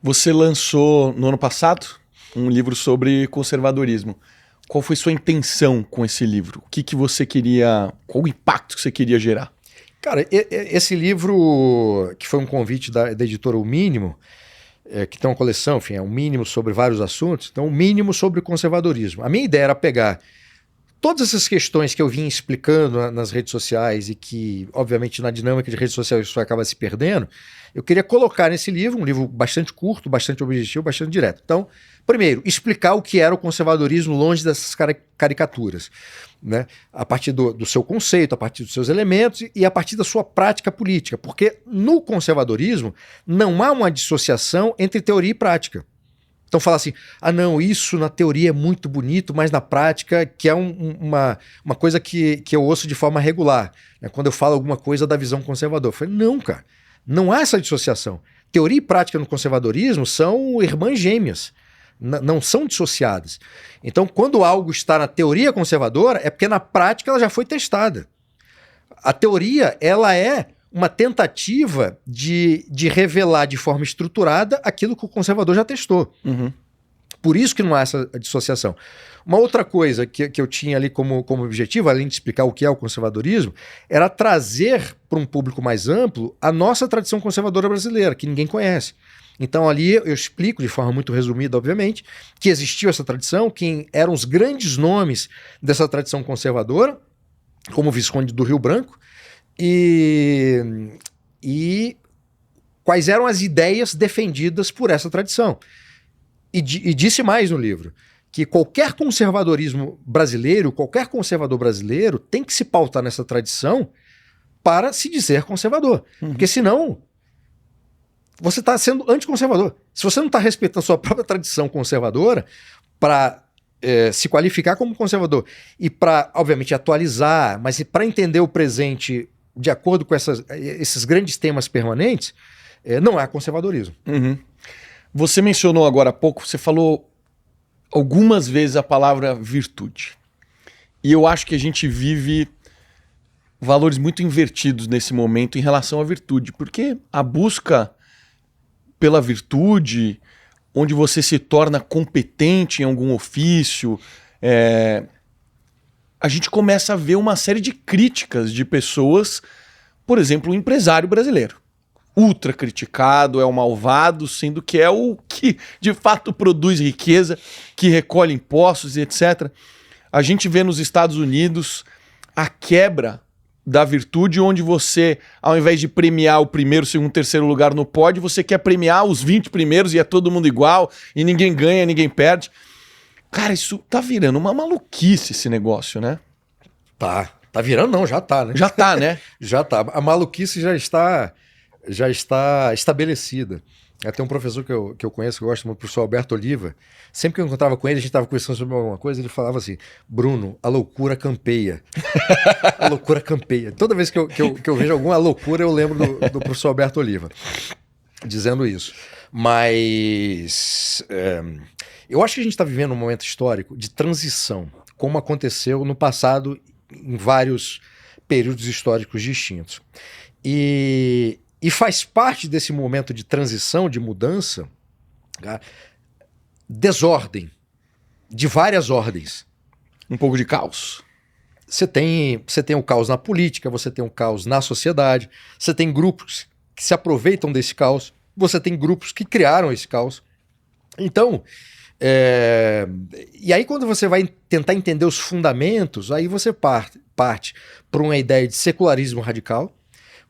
Você lançou no ano passado um livro sobre conservadorismo. Qual foi sua intenção com esse livro? O que você queria... Qual o impacto que você queria gerar? Cara, esse livro, que foi um convite da editora O Mínimo, que tem uma coleção, enfim, é um mínimo sobre vários assuntos, então um mínimo sobre conservadorismo. A minha ideia era pegar todas essas questões que eu vim explicando nas redes sociais e que, obviamente, na dinâmica de redes sociais isso acaba se perdendo, eu queria colocar nesse livro, um livro bastante curto, bastante objetivo, bastante direto. Então, primeiro, explicar o que era o conservadorismo longe dessas caricaturas, né? A partir do seu conceito, a partir dos seus elementos e a partir da sua prática política, porque no conservadorismo não há uma dissociação entre teoria e prática. Então falar assim, não, isso na teoria é muito bonito, mas na prática, que é uma coisa que eu ouço de forma regular, né? Quando eu falo alguma coisa da visão conservadora. Eu falei, não, cara, não há essa dissociação. Teoria e prática no conservadorismo são irmãs gêmeas, não são dissociadas. Então, quando algo está na teoria conservadora, é porque na prática ela já foi testada. A teoria, ela é uma tentativa de revelar de forma estruturada aquilo que o conservador já testou. Por isso que não há essa dissociação. Uma outra coisa que eu tinha ali como objetivo, além de explicar o que é o conservadorismo, era trazer para um público mais amplo a nossa tradição conservadora brasileira, que ninguém conhece. Então ali eu explico, de forma muito resumida, obviamente, que existiu essa tradição, quem eram os grandes nomes dessa tradição conservadora, como o Visconde do Rio Branco, e quais eram as ideias defendidas por essa tradição. E disse mais no livro, que qualquer conservadorismo brasileiro, qualquer conservador brasileiro tem que se pautar nessa tradição para se dizer conservador. Porque senão você está sendo anticonservador. Se você não está respeitando a sua própria tradição conservadora para se qualificar como conservador e para, obviamente, atualizar, mas para entender o presente de acordo com esses grandes temas permanentes, não há conservadorismo. Você mencionou agora há pouco, você falou algumas vezes a palavra virtude. E eu acho que a gente vive valores muito invertidos nesse momento em relação à virtude, porque a busca pela virtude, onde você se torna competente em algum ofício, a gente começa a ver uma série de críticas de pessoas, por exemplo, o empresário brasileiro. Ultra criticado, é o malvado, sendo que é o que de fato produz riqueza, que recolhe impostos e etc. A gente vê nos Estados Unidos a quebra da virtude, onde você, ao invés de premiar o primeiro, segundo, terceiro lugar no pódio, você quer premiar os 20 primeiros e é todo mundo igual, e ninguém ganha, ninguém perde. Cara, isso tá virando uma maluquice esse negócio, né? Tá virando não, já tá, né? Já tá, né? Já tá. A maluquice já está estabelecida. Tem um professor que eu conheço, que eu gosto muito, o professor Alberto Oliva. Sempre que eu encontrava com ele, a gente estava conversando sobre alguma coisa, ele falava assim: Bruno, a loucura campeia. A loucura campeia. Toda vez que eu vejo alguma loucura, eu lembro do professor Alberto Oliva dizendo isso. Mas eu acho que a gente está vivendo um momento histórico de transição, como aconteceu no passado em vários períodos históricos distintos. E faz parte desse momento de transição, de mudança, tá? Desordem, de várias ordens. Um pouco de caos. Você tem o caos na política, você tem o caos na sociedade, você tem grupos que se aproveitam desse caos, você tem grupos que criaram esse caos. Então, e aí quando você vai tentar entender os fundamentos, aí você parte para uma ideia de secularismo radical,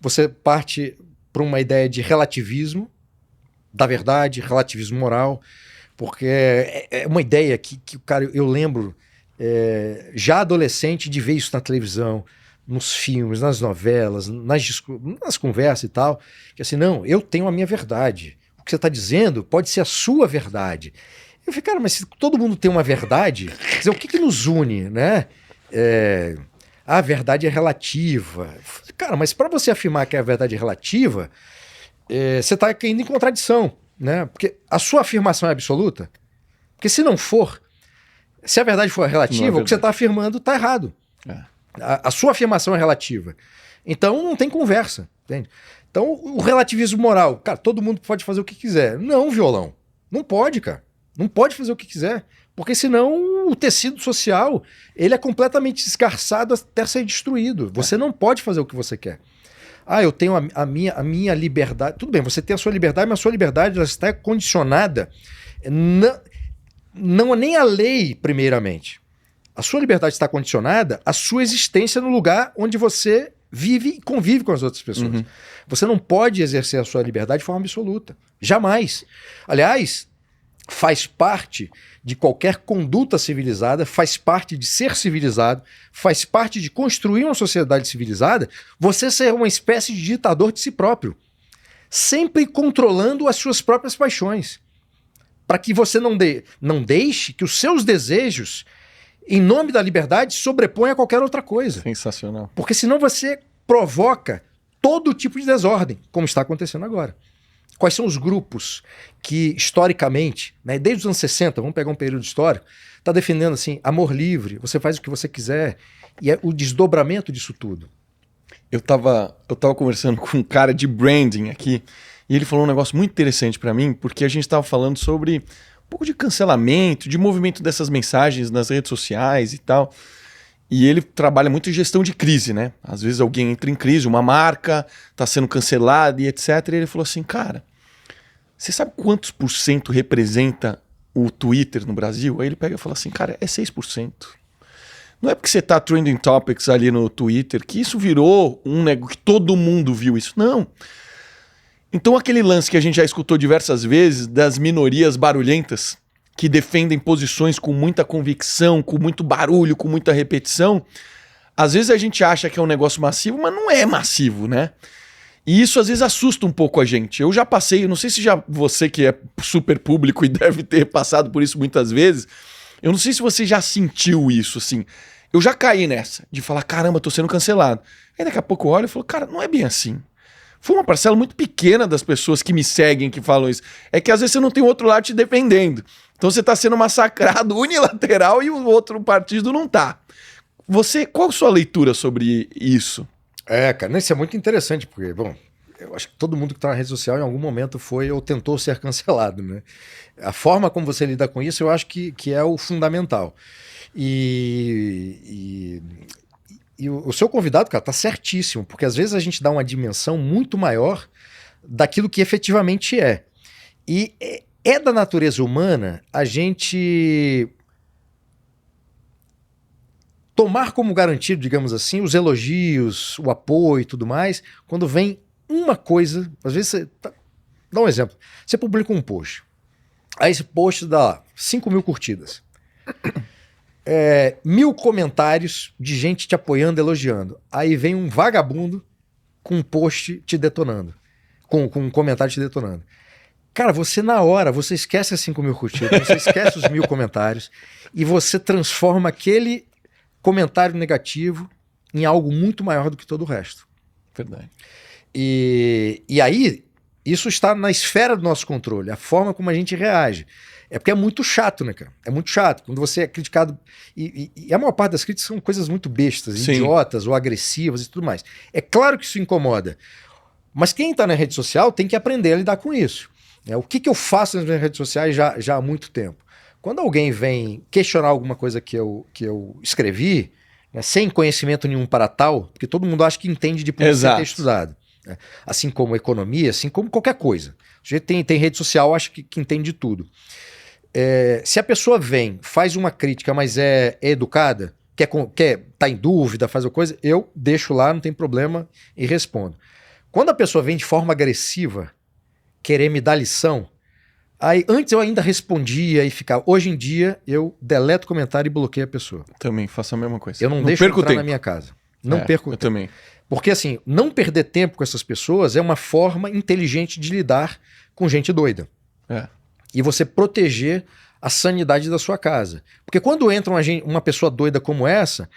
você parte para uma ideia de relativismo da verdade, relativismo moral, porque é uma ideia que cara, eu lembro já adolescente de ver isso na televisão, nos filmes, nas novelas, nas conversas e tal, que assim, não, eu tenho a minha verdade, o que você está dizendo pode ser a sua verdade. Eu falei, cara, mas se todo mundo tem uma verdade, quer dizer, o que nos une, né? A verdade é relativa. Cara, mas para você afirmar que a verdade é relativa, você está caindo em contradição, né? Porque a sua afirmação é absoluta. Porque se não for, se a verdade for relativa, o que você está afirmando está errado. A sua afirmação é relativa. Então não tem conversa, entende? Então o relativismo moral, cara, todo mundo pode fazer o que quiser. Não, violão. Não pode, cara. Não pode fazer o que quiser. Porque senão o tecido social ele é completamente esgarçado até ser destruído. Você não pode fazer o que você quer. Eu tenho a minha liberdade. Tudo bem, você tem a sua liberdade, mas a sua liberdade ela está condicionada não nem a lei, primeiramente. A sua liberdade está condicionada à sua existência no lugar onde você vive e convive com as outras pessoas. Uhum. Você não pode exercer a sua liberdade de forma absoluta. Jamais. Aliás, faz parte de qualquer conduta civilizada, faz parte de ser civilizado, faz parte de construir uma sociedade civilizada, você ser uma espécie de ditador de si próprio, sempre controlando as suas próprias paixões, para que você não deixe que os seus desejos, em nome da liberdade, sobreponham a qualquer outra coisa. Sensacional. Porque senão você provoca todo tipo de desordem, como está acontecendo agora. Quais são os grupos que, historicamente, né, desde os anos 60, vamos pegar um período histórico, está defendendo assim, amor livre, você faz o que você quiser, e é o desdobramento disso tudo. Eu tava conversando com um cara de branding aqui, e ele falou um negócio muito interessante para mim, porque a gente estava falando sobre um pouco de cancelamento, de movimento dessas mensagens nas redes sociais e tal. E ele trabalha muito em gestão de crise, né? Às vezes alguém entra em crise, uma marca está sendo cancelada e etc. E ele falou assim, cara, você sabe quantos % representa o Twitter no Brasil? Aí ele pega e fala assim, cara, é 6%. Não é porque você tá trending topics ali no Twitter que isso virou um negócio, que todo mundo viu isso. Não. Então aquele lance que a gente já escutou diversas vezes das minorias barulhentas, que defendem posições com muita convicção, com muito barulho, com muita repetição, às vezes a gente acha que é um negócio massivo, mas não é massivo, né? E isso às vezes assusta um pouco a gente. Eu já passei, não sei se já você que é super público e deve ter passado por isso muitas vezes, eu não sei se você já sentiu isso, assim. Eu já caí nessa, de falar, caramba, tô sendo cancelado. Aí daqui a pouco eu olho e falo, cara, não é bem assim. Foi uma parcela muito pequena das pessoas que me seguem que falam isso. É que às vezes você não tem outro lado te defendendo. Então você está sendo massacrado unilateral e o outro partido não está. Qual a sua leitura sobre isso? Cara, isso é muito interessante, porque, bom, eu acho que todo mundo que está na rede social em algum momento foi ou tentou ser cancelado, né? A forma como você lida com isso, eu acho que é o fundamental. E o seu convidado, cara, tá certíssimo, porque às vezes a gente dá uma dimensão muito maior daquilo que efetivamente é. E é da natureza humana a gente tomar como garantido, digamos assim, os elogios, o apoio e tudo mais, quando vem uma coisa, às vezes você... Dá um exemplo. Você publica um post. Aí esse post dá 5.000 curtidas. 1.000 comentários de gente te apoiando, elogiando. Aí vem um vagabundo com um post te detonando. Com um comentário te detonando. Cara, você na hora, você esquece as 5.000 curtidas, você esquece os 1.000 comentários e você transforma aquele comentário negativo em algo muito maior do que todo o resto. Verdade. E aí, isso está na esfera do nosso controle, a forma como a gente reage. É porque é muito chato, né, cara? É muito chato. Quando você é criticado... E a maior parte das críticas são coisas muito bestas, Sim. idiotas ou agressivas e tudo mais. É claro que isso incomoda. Mas quem está na rede social tem que aprender a lidar com isso. O que eu faço nas minhas redes sociais já há muito tempo? Quando alguém vem questionar alguma coisa que eu escrevi, né, sem conhecimento nenhum para tal, porque todo mundo acha que entende depois de ter estudado. Né? Assim como economia, assim como qualquer coisa. O jeito tem rede social, acha que entende de tudo. Se a pessoa vem, faz uma crítica, mas é educada, tá em dúvida, faz uma coisa, eu deixo lá, não tem problema, e respondo. Quando a pessoa vem de forma agressiva, querer me dar lição, aí antes eu ainda respondia e ficava. Hoje em dia, eu deleto o comentário e bloqueio a pessoa. Também faço a mesma coisa. Eu não deixo entrar na minha casa. Não perco tempo. Também. Porque assim, não perder tempo com essas pessoas é uma forma inteligente de lidar com gente doida. E você proteger a sanidade da sua casa. Porque quando entra uma pessoa doida como essa,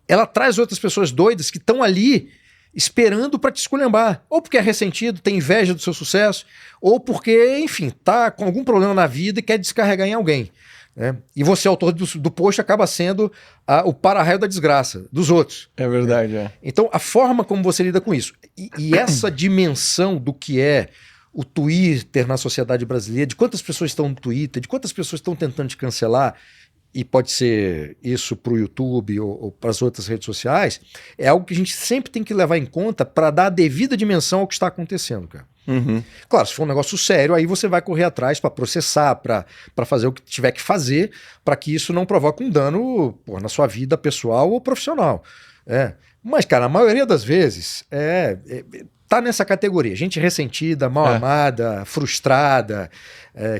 ela traz outras pessoas doidas que estão ali esperando para te esculhambar. Ou porque é ressentido, tem inveja do seu sucesso, ou porque, enfim, tá com algum problema na vida e quer descarregar em alguém. Né? E você, autor do post, acaba sendo o para-raio da desgraça dos outros. É verdade, Então, a forma como você lida com isso. E essa dimensão do que é o Twitter na sociedade brasileira, de quantas pessoas estão no Twitter, de quantas pessoas estão tentando te cancelar, e pode ser isso para o YouTube ou para as outras redes sociais, é algo que a gente sempre tem que levar em conta para dar a devida dimensão ao que está acontecendo, cara. Uhum. Claro, se for um negócio sério, aí você vai correr atrás para processar, para fazer o que tiver que fazer, para que isso não provoque um dano na sua vida pessoal ou profissional. Mas, cara, a maioria das vezes tá nessa categoria. Gente ressentida, mal amada, frustrada,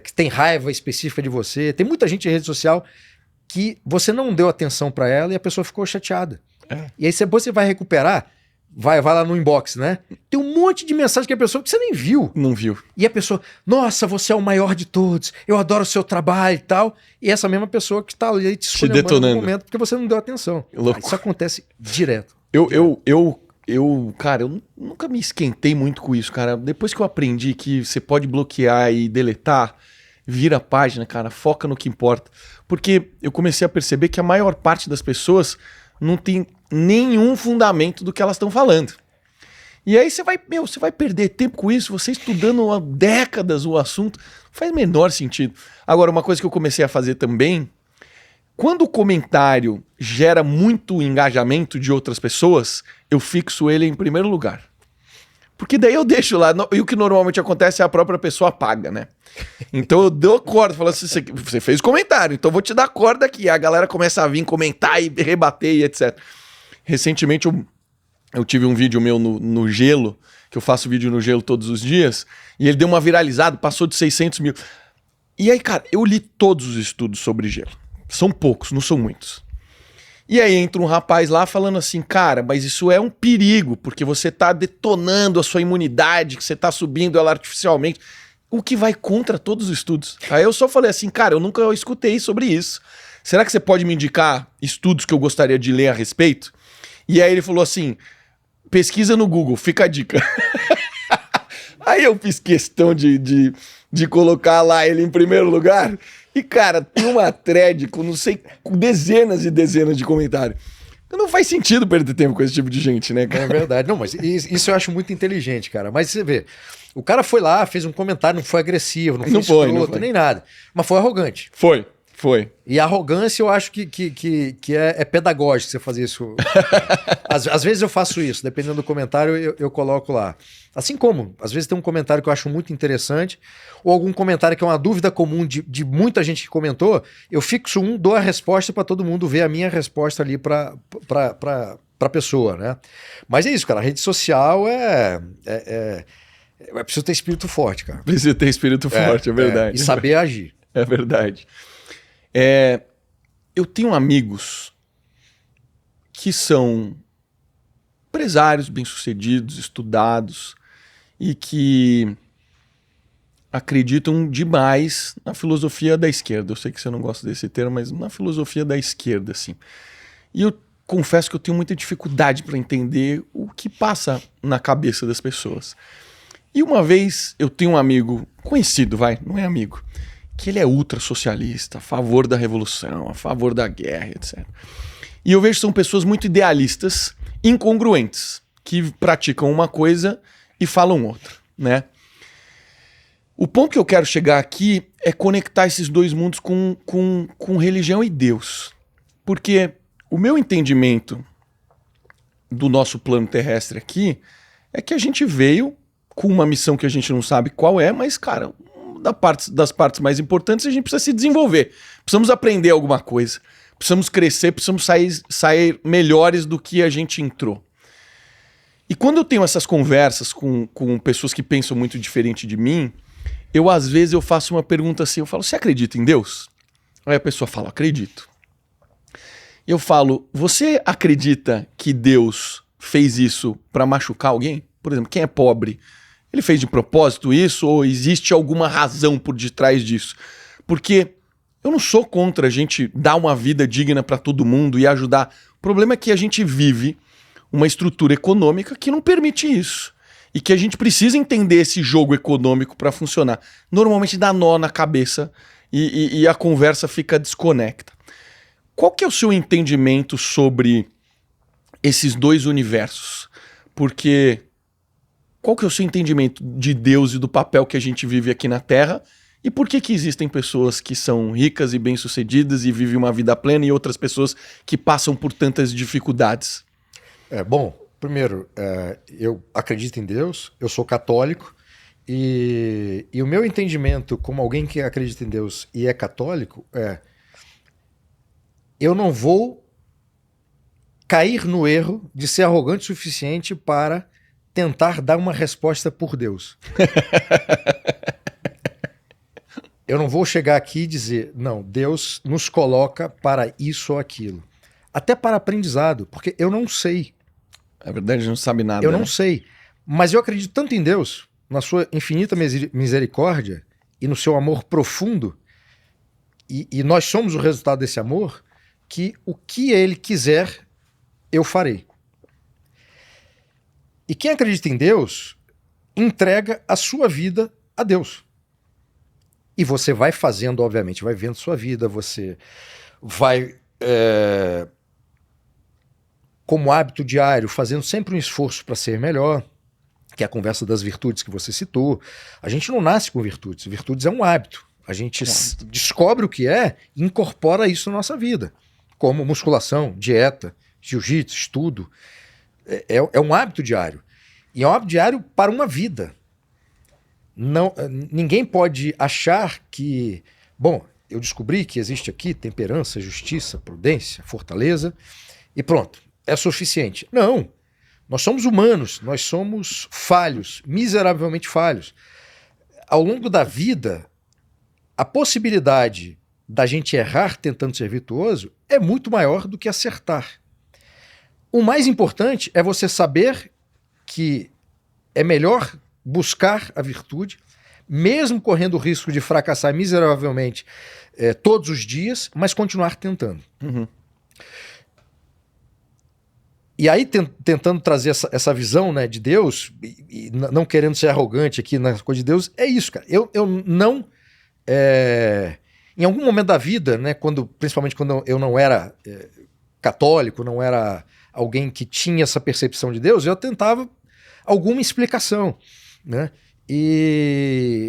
que tem raiva específica de você. Tem muita gente em rede social que você não deu atenção para ela e a pessoa ficou chateada. E aí depois você vai recuperar, vai lá no inbox, né? Tem um monte de mensagem que a pessoa que você nem viu. Não viu. E a pessoa, nossa, você é o maior de todos, eu adoro o seu trabalho e tal. E essa mesma pessoa que tá ali te esculhambando no momento porque você não deu atenção. Isso acontece direto. Cara, eu nunca me esquentei muito com isso, cara. Depois que eu aprendi que você pode bloquear e deletar, vira a página, cara, foca no que importa. Porque eu comecei a perceber que a maior parte das pessoas não tem nenhum fundamento do que elas estão falando. E aí você vai perder tempo com isso, você estudando há décadas o assunto, não faz o menor sentido. Agora, uma coisa que eu comecei a fazer também, quando o comentário gera muito engajamento de outras pessoas, eu fixo ele em primeiro lugar. Porque daí eu deixo lá, e o que normalmente acontece é a própria pessoa apaga, né? Então eu dou corda, falando assim, você fez comentário, então eu vou te dar corda aqui. A galera começa a vir comentar e rebater e etc. Recentemente eu tive um vídeo meu no Gelo, que eu faço vídeo no Gelo todos os dias, e ele deu uma viralizada, passou de 600 mil. E aí, cara, eu li todos os estudos sobre gelo. São poucos, não são muitos. E aí entra um rapaz lá falando assim, cara, mas isso é um perigo, porque você tá detonando a sua imunidade, que você tá subindo ela artificialmente, o que vai contra todos os estudos. Aí eu só falei assim, cara, eu nunca escutei sobre isso. Será que você pode me indicar estudos que eu gostaria de ler a respeito? E aí ele falou assim, pesquisa no Google, fica a dica. Aí eu fiz questão de colocar lá ele em primeiro lugar. E, cara, tem uma thread com, não sei, com dezenas e dezenas de comentários. Não faz sentido perder tempo com esse tipo de gente, né, cara? É verdade. Não, mas isso eu acho muito inteligente, cara. Mas você vê, o cara foi lá, fez um comentário, não foi agressivo, não foi escroto, nem nada. Mas foi arrogante. Foi. E a arrogância eu acho que é pedagógico você fazer isso. Às vezes eu faço isso, dependendo do comentário eu coloco lá. Assim como, às vezes tem um comentário que eu acho muito interessante, ou algum comentário que é uma dúvida comum de muita gente que comentou, eu fixo dou a resposta para todo mundo ver a minha resposta ali para pessoa, né? Mas é isso, cara, a rede social é preciso ter espírito forte, cara. Precisa ter espírito forte, é verdade. E saber agir. É verdade. Eu tenho amigos que são empresários bem-sucedidos, estudados e que acreditam demais na filosofia da esquerda. Eu sei que você não gosta desse termo, mas na filosofia da esquerda, assim. E eu confesso que eu tenho muita dificuldade para entender o que passa na cabeça das pessoas. E uma vez eu tenho um amigo conhecido, não é amigo, que ele é ultra socialista, a favor da revolução, a favor da guerra, etc. E eu vejo que são pessoas muito idealistas, incongruentes, que praticam uma coisa e falam outra, né? O ponto que eu quero chegar aqui é conectar esses dois mundos com religião e Deus. Porque o meu entendimento do nosso plano terrestre aqui é que a gente veio com uma missão que a gente não sabe qual é, mas, cara, das partes mais importantes a gente precisa se desenvolver. Precisamos aprender alguma coisa. Precisamos crescer, precisamos sair melhores do que a gente entrou. E quando eu tenho essas conversas com pessoas que pensam muito diferente de mim, às vezes eu faço uma pergunta assim, eu falo, você acredita em Deus? Aí a pessoa fala, acredito. Eu falo, você acredita que Deus fez isso para machucar alguém? Por exemplo, quem é pobre, ele fez de propósito isso ou existe alguma razão por detrás disso? Porque eu não sou contra a gente dar uma vida digna para todo mundo e ajudar. O problema é que a gente vive uma estrutura econômica que não permite isso. E que a gente precisa entender esse jogo econômico para funcionar. Normalmente dá nó na cabeça e a conversa fica desconecta. Qual que é o seu entendimento sobre esses dois universos? Porque qual que é o seu entendimento de Deus e do papel que a gente vive aqui na Terra? E por que existem pessoas que são ricas e bem-sucedidas e vivem uma vida plena e outras pessoas que passam por tantas dificuldades? Bom, primeiro, eu acredito em Deus, eu sou católico e o meu entendimento como alguém que acredita em Deus e é católico eu não vou cair no erro de ser arrogante o suficiente para tentar dar uma resposta por Deus. Eu não vou chegar aqui e dizer, não, Deus nos coloca para isso ou aquilo. Até para aprendizado, porque eu não sei. É verdade, a gente não sabe nada. Eu não sei. Mas eu acredito tanto em Deus, na sua infinita misericórdia e no seu amor profundo, e nós somos o resultado desse amor, que o que ele quiser, eu farei. E quem acredita em Deus, entrega a sua vida a Deus. E você vai fazendo, obviamente, vai vendo sua vida, você vai, como hábito diário, fazendo sempre um esforço para ser melhor, que é a conversa das virtudes que você citou. A gente não nasce com virtudes, virtudes é um hábito. A gente descobre o que é e incorpora isso na nossa vida, como musculação, dieta, jiu-jitsu, estudo. É um hábito diário. E é um hábito diário para uma vida. Ninguém pode achar que... Bom, eu descobri que existe aqui temperança, justiça, prudência, fortaleza, e pronto, é suficiente. Não. Nós somos humanos, nós somos falhos, miseravelmente falhos. Ao longo da vida, a possibilidade da gente errar tentando ser virtuoso é muito maior do que acertar. O mais importante é você saber que é melhor buscar a virtude, mesmo correndo o risco de fracassar miseravelmente todos os dias, mas continuar tentando. Uhum. E aí, tentando trazer essa visão, né, de Deus, e não querendo ser arrogante aqui na coisa de Deus, é isso, cara. Eu não... em algum momento da vida, né, principalmente quando eu não era católico, não era alguém que tinha essa percepção de Deus, eu tentava alguma explicação, né?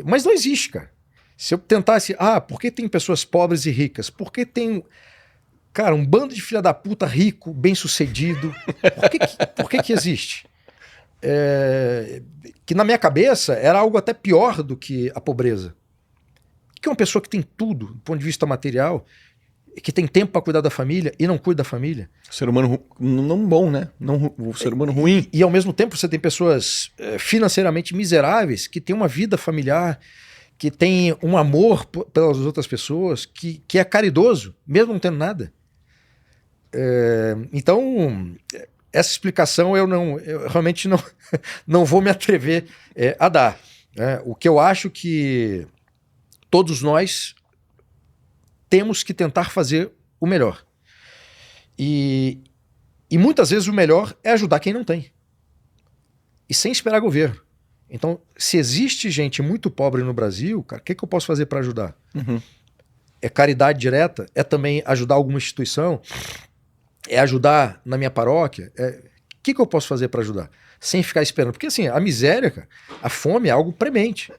Mas não existe, cara. Se eu tentasse, por que tem pessoas pobres e ricas? Por que tem, cara, um bando de filha da puta rico, bem-sucedido? Por que existe? Que na minha cabeça era algo até pior do que a pobreza. Que uma pessoa que tem tudo, do ponto de vista material, que tem tempo para cuidar da família e não cuida da família. O ser humano não bom, né? O ser humano ruim. E ao mesmo tempo você tem pessoas financeiramente miseráveis que têm uma vida familiar, que tem um amor pelas outras pessoas, que é caridoso, mesmo não tendo nada. Então, essa explicação eu realmente não vou me atrever a dar. O que eu acho que todos nós temos que tentar fazer o melhor. E muitas vezes o melhor é ajudar quem não tem. E sem esperar governo. Então, se existe gente muito pobre no Brasil, cara, o que eu posso fazer para ajudar? Uhum. É caridade direta? É também ajudar alguma instituição? É ajudar na minha paróquia? O que eu posso fazer para ajudar? Sem ficar esperando. Porque assim, a miséria, cara, a fome é algo premente.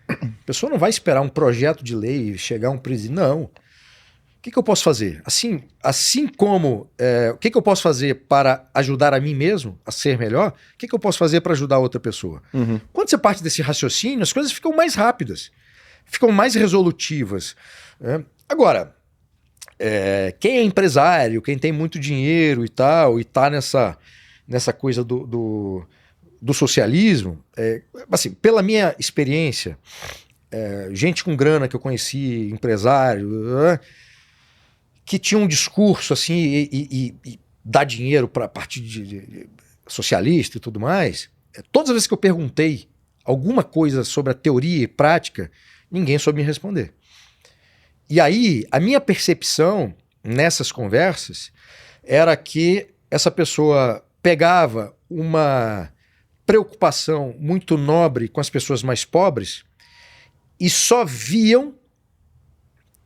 A pessoa não vai esperar um projeto de lei, chegar um presidente. Não. O que eu posso fazer? Assim como o que eu posso fazer para ajudar a mim mesmo a ser melhor, o que eu posso fazer para ajudar outra pessoa? Uhum. Quando você parte desse raciocínio, as coisas ficam mais rápidas, ficam mais resolutivas. Agora, quem é empresário, quem tem muito dinheiro e tal, e está nessa coisa do socialismo, assim, pela minha experiência, gente com grana que eu conheci, empresário, que tinha um discurso assim e dá dinheiro para partido de socialista e tudo mais, todas as vezes que eu perguntei alguma coisa sobre a teoria e prática, ninguém soube me responder. E aí, a minha percepção nessas conversas era que essa pessoa pegava uma preocupação muito nobre com as pessoas mais pobres e só viam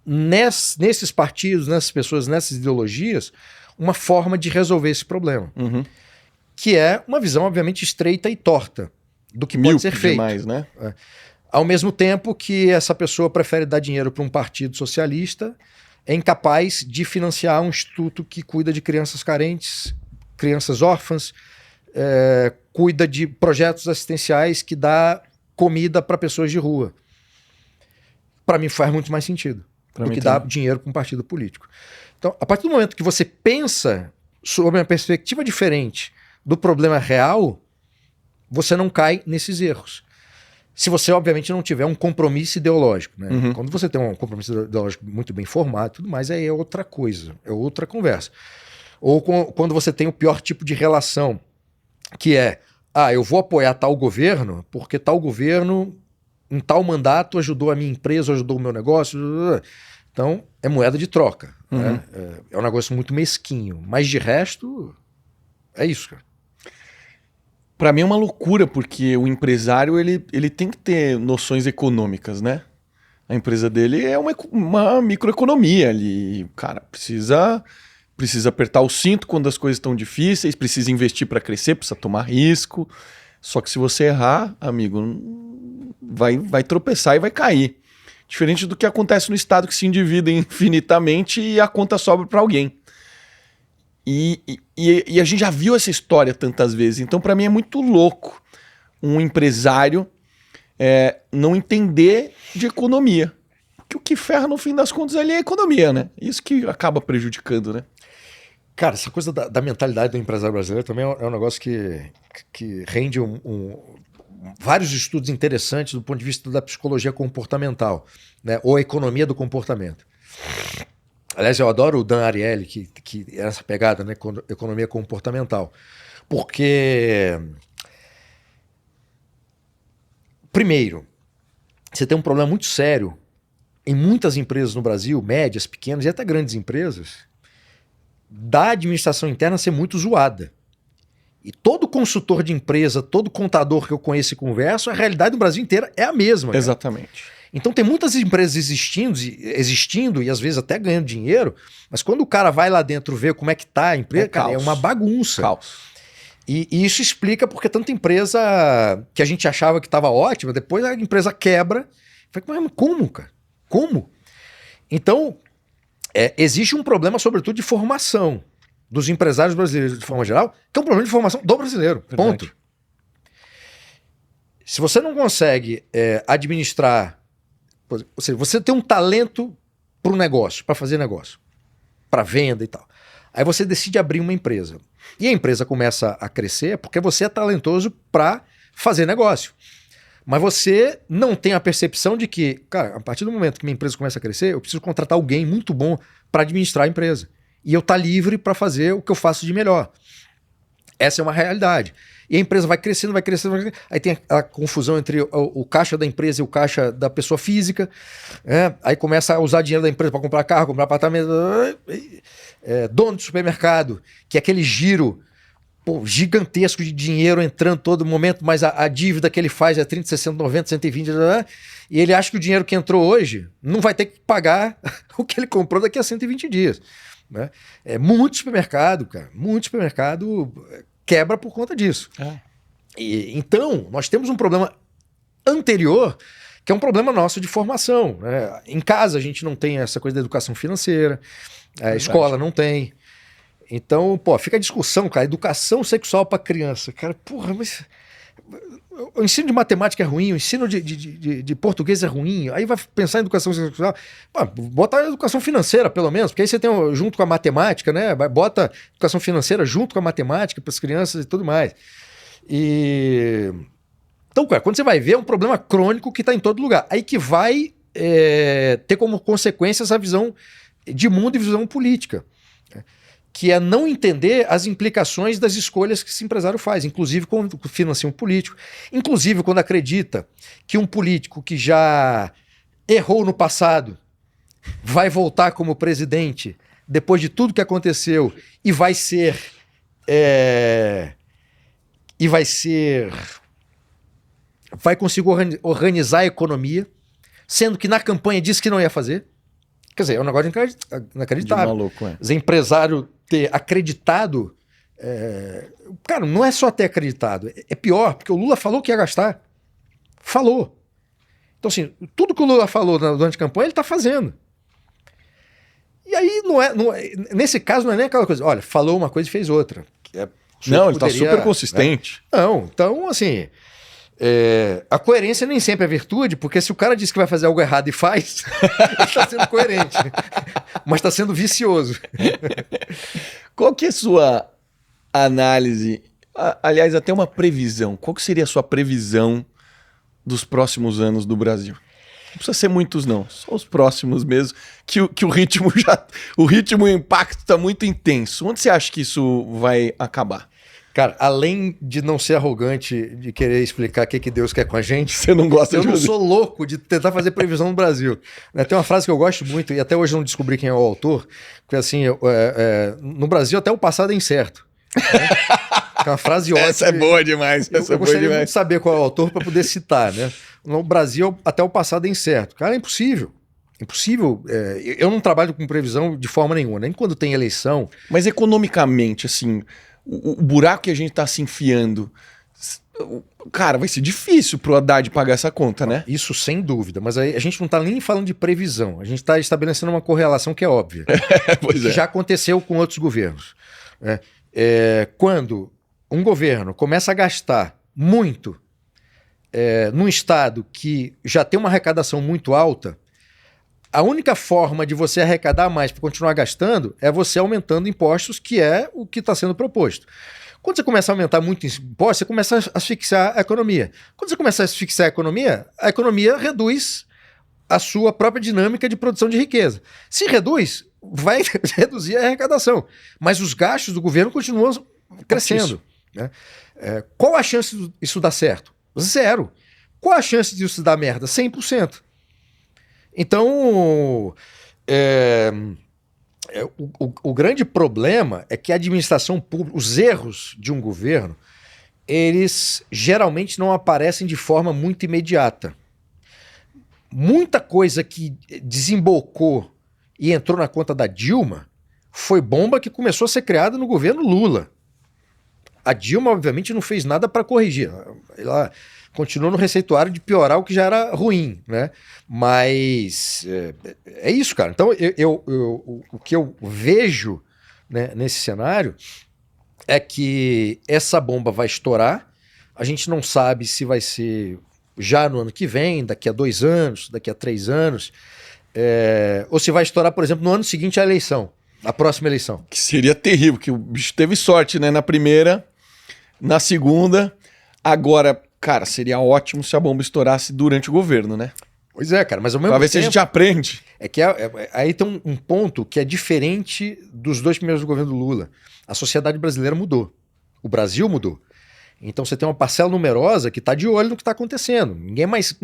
nesses partidos, nessas pessoas, nessas ideologias, uma forma de resolver esse problema. Uhum. Que é uma visão, obviamente, estreita e torta do que pode ser feito. Demais, né? Ao mesmo tempo que essa pessoa prefere dar dinheiro para um partido socialista, é incapaz de financiar um instituto que cuida de crianças carentes, crianças órfãs, cuida de projetos assistenciais que dá comida para pessoas de rua. Para mim faz muito mais sentido do que dar dinheiro para um partido político. Então, a partir do momento que você pensa sobre uma perspectiva diferente do problema real, você não cai nesses erros. Se você, obviamente, não tiver um compromisso ideológico. Né? Uhum. Quando você tem um compromisso ideológico muito bem formado, tudo mais, aí é outra coisa, é outra conversa. Ou quando você tem o pior tipo de relação, que é, eu vou apoiar tal governo, porque tal governo, em tal mandato, ajudou a minha empresa, ajudou o meu negócio. Então, é moeda de troca. Uhum. Né? É um negócio muito mesquinho. Mas, de resto, é isso, cara. Para mim é uma loucura, porque o empresário ele tem que ter noções econômicas, né? A empresa dele é uma microeconomia ali. O cara precisa apertar o cinto quando as coisas estão difíceis, precisa investir para crescer, precisa tomar risco. Só que se você errar, amigo, vai tropeçar e vai cair. Diferente do que acontece no Estado, que se endivida infinitamente e a conta sobra para alguém. E a gente já viu essa história tantas vezes. Então, para mim, é muito louco um empresário não entender de economia. Porque o que ferra, no fim das contas, ali é a economia, né? Isso que acaba prejudicando, né? Cara, essa coisa da mentalidade do empresário brasileiro também é um negócio que rende vários estudos interessantes do ponto de vista da psicologia comportamental, né? Ou a economia do comportamento. Aliás, eu adoro o Dan Ariely, que é essa pegada, né, com economia comportamental. Porque, primeiro, você tem um problema muito sério em muitas empresas no Brasil, médias, pequenas e até grandes empresas, da administração interna ser muito zoada. E todo consultor de empresa, todo contador que eu conheço e converso, a realidade do Brasil inteira é a mesma. Cara. Exatamente. Então tem muitas empresas existindo e às vezes até ganhando dinheiro, mas quando o cara vai lá dentro ver como é que tá a empresa, cara, é uma bagunça. Caos. E isso explica porque tanta empresa que a gente achava que estava ótima, depois a empresa quebra. Falei, mas como, cara? Como? Então, existe um problema, sobretudo, de formação dos empresários brasileiros, de forma geral, que é um problema de formação do brasileiro. Verdade. Ponto. Se você não consegue administrar, ou seja, você tem um talento para o negócio, para fazer negócio, para venda e tal. Aí você decide abrir uma empresa. E a empresa começa a crescer porque você é talentoso para fazer negócio. Mas você não tem a percepção de que, cara, a partir do momento que minha empresa começa a crescer, eu preciso contratar alguém muito bom para administrar a empresa. E eu estar livre para fazer o que eu faço de melhor. Essa é uma realidade. E a empresa vai crescendo, vai crescendo, vai crescendo. Aí tem a confusão entre o caixa da empresa e o caixa da pessoa física. Aí começa a usar dinheiro da empresa para comprar carro, comprar apartamento. Dono de supermercado, que é aquele giro gigantesco de dinheiro entrando todo momento, mas a dívida que ele faz é 30, 60, 90, 120, e ele acha que o dinheiro que entrou hoje não vai ter que pagar o que ele comprou daqui a 120 dias. Né? Muito supermercado, cara, muito supermercado quebra por conta disso. Então, nós temos um problema anterior, que é um problema nosso de formação. Né? Em casa a gente não tem essa coisa da educação financeira, a escola não tem. Então, fica a discussão, cara, educação sexual para criança. Cara, porra, mas o ensino de matemática é ruim, o ensino de português é ruim, aí vai pensar em educação sexual, bota a educação financeira, pelo menos, porque aí você tem, junto com a matemática, né, bota educação financeira junto com a matemática para as crianças e tudo mais. Então, cara, quando você vai ver, é um problema crônico que está em todo lugar. Aí que vai ter como consequência essa visão de mundo e visão política, que é não entender as implicações das escolhas que esse empresário faz, inclusive quando financia um político, inclusive quando acredita que um político que já errou no passado vai voltar como presidente depois de tudo que aconteceu e vai conseguir organizar a economia, sendo que na campanha disse que não ia fazer. Quer dizer, é um negócio inacreditável. De maluco, Mas empresário ter acreditado... Cara, não é só ter acreditado. É pior, porque o Lula falou que ia gastar. Falou. Então, assim, tudo que o Lula falou durante a campanha, ele está fazendo. E aí, nesse caso, não é nem aquela coisa, olha, falou uma coisa e fez outra. Não, ele está super consistente. Né? Não, então, assim... a coerência nem sempre é virtude, porque se o cara diz que vai fazer algo errado e faz, ele está sendo coerente, mas está sendo vicioso. Qual que é a sua análise, aliás, até uma previsão, qual que seria a sua previsão dos próximos anos do Brasil? Não precisa ser muitos não, só os próximos mesmo, que o ritmo o impacto está muito intenso. Onde você acha que isso vai acabar? Cara, além de não ser arrogante de querer explicar o que Deus quer com a gente, você não gosta eu não sou louco de tentar fazer previsão no Brasil. Tem uma frase que eu gosto muito, e até hoje eu não descobri quem é o autor, que assim, no Brasil até o passado é incerto. Né? É uma frase ótima. Essa é boa demais. Eu gostaria muito de saber qual é o autor para poder citar. Né? No Brasil, até o passado é incerto. Cara, é impossível. Impossível. Eu não trabalho com previsão de forma nenhuma, nem quando tem eleição. Mas economicamente, assim... O buraco que a gente está se enfiando, cara, vai ser difícil pro Haddad pagar essa conta, né? Isso sem dúvida, mas aí a gente não está nem falando de previsão, a gente está estabelecendo uma correlação que é óbvia. Pois é. Já aconteceu com outros governos. Quando um governo começa a gastar muito num estado que já tem uma arrecadação muito alta, a única forma de você arrecadar mais para continuar gastando é você aumentando impostos, que é o que está sendo proposto. Quando você começa a aumentar muito impostos, você começa a asfixiar a economia. Quando você começa a asfixiar a economia reduz a sua própria dinâmica de produção de riqueza. Se reduz, vai reduzir a arrecadação. Mas os gastos do governo continuam crescendo. Né? Qual a chance disso dar certo? Zero. Qual a chance disso dar merda? 100%. Então, o grande problema é que a administração pública, os erros de um governo, eles geralmente não aparecem de forma muito imediata. muita coisa que desembocou e entrou na conta da Dilma foi bomba que começou a ser criada no governo Lula. A Dilma, obviamente, não fez nada para corrigir. Ela continuou no receituário de piorar o que já era ruim, né? Mas é isso, cara. Então, o que eu vejo, né, nesse cenário é que essa bomba vai estourar. A gente não sabe se vai ser já no ano que vem, daqui a 2 anos, daqui a 3 anos, ou se vai estourar, por exemplo, no ano seguinte à eleição, a próxima eleição. Que seria terrível, que o bicho teve sorte, né? Na primeira, na segunda. Agora, cara, seria ótimo se a bomba estourasse durante o governo, né? Pois é, cara, mas ao mesmo Pra ver tempo... se a gente aprende. É que aí tem um ponto que é diferente dos 2 primeiros do governo do Lula. A sociedade brasileira mudou. O Brasil mudou. Então você tem uma parcela numerosa que está de olho no que está acontecendo. Ninguém mais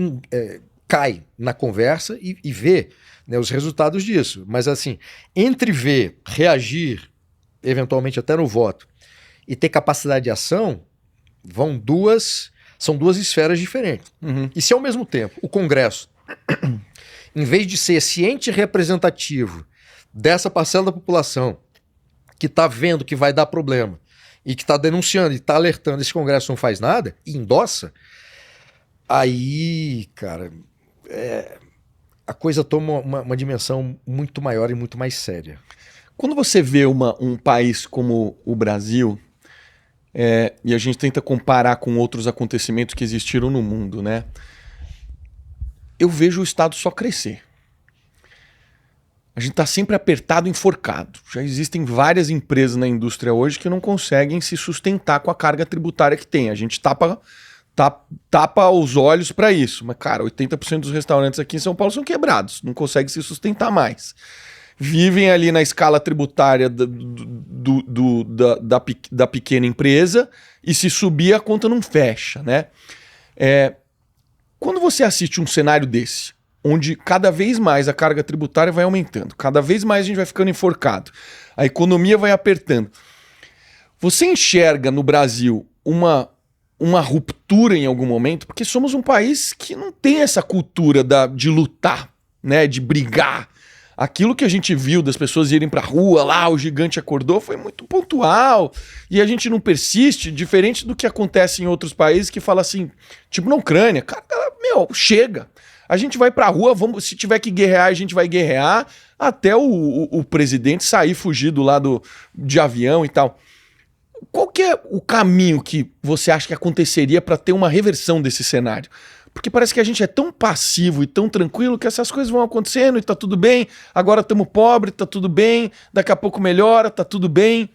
cai na conversa e vê, né, os resultados disso. Mas assim, entre ver, reagir, eventualmente até no voto, e ter capacidade de ação, são 2 esferas diferentes. Uhum. E se ao mesmo tempo o Congresso, em vez de ser ciente e representativo dessa parcela da população que está vendo que vai dar problema e que está denunciando e está alertando, esse Congresso não faz nada e endossa, aí, cara, a coisa toma uma dimensão muito maior e muito mais séria. Quando você vê um país como o Brasil, e a gente tenta comparar com outros acontecimentos que existiram no mundo, né? Eu vejo o Estado só crescer. A gente está sempre apertado, enforcado. Já existem várias empresas na indústria hoje que não conseguem se sustentar com a carga tributária que tem. A gente tapa os olhos para isso. Mas, cara, 80% dos restaurantes aqui em São Paulo são quebrados. Não conseguem se sustentar mais. Vivem ali na escala tributária da pequena empresa e se subir a conta não fecha, né? Quando você assiste um cenário desse, onde cada vez mais a carga tributária vai aumentando, cada vez mais a gente vai ficando enforcado, a economia vai apertando, você enxerga no Brasil uma ruptura em algum momento? Porque somos um país que não tem essa cultura de lutar, né, de brigar. Aquilo que a gente viu das pessoas irem pra rua lá, o gigante acordou, foi muito pontual. E a gente não persiste, diferente do que acontece em outros países que fala assim, tipo na Ucrânia, cara, chega. A gente vai pra rua, se tiver que guerrear, a gente vai guerrear até o presidente sair fugido lá de avião e tal. Qual que é o caminho que você acha que aconteceria para ter uma reversão desse cenário? Porque parece que a gente é tão passivo e tão tranquilo que essas coisas vão acontecendo e tá tudo bem, agora estamos pobres, tá tudo bem, daqui a pouco melhora, tá tudo bem.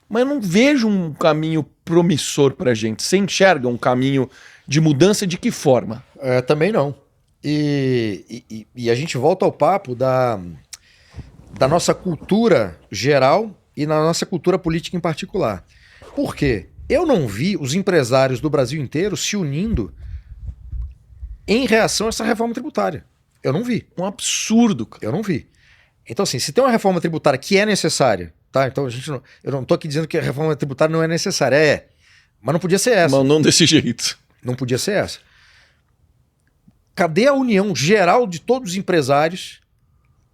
Mas eu não vejo um caminho promissor pra gente. Você enxerga um caminho de mudança de que forma? Também não. E a gente volta ao papo da nossa cultura geral e na nossa cultura política em particular. Por quê? Eu não vi os empresários do Brasil inteiro se unindo em reação a essa reforma tributária. Eu não vi. Um absurdo, cara. Eu não vi. Então, assim, se tem uma reforma tributária que é necessária, tá? Então eu não tô aqui dizendo que a reforma tributária não é necessária. Mas não podia ser essa. Mas não desse jeito. Não podia ser essa. Cadê a união geral de todos os empresários?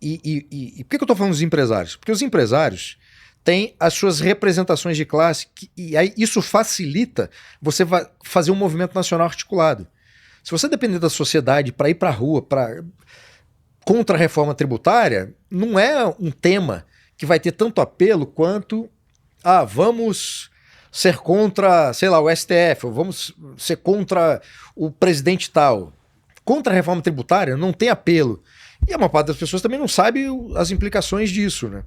E por que eu tô falando dos empresários? Porque os empresários têm as suas representações de classe e aí isso facilita você fazer um movimento nacional articulado. Se você depender da sociedade para ir para a rua contra a reforma tributária, não é um tema que vai ter tanto apelo quanto vamos ser contra, sei lá, o STF, ou vamos ser contra o presidente tal. Contra a reforma tributária não tem apelo. E a maior parte das pessoas também não sabe as implicações disso, né?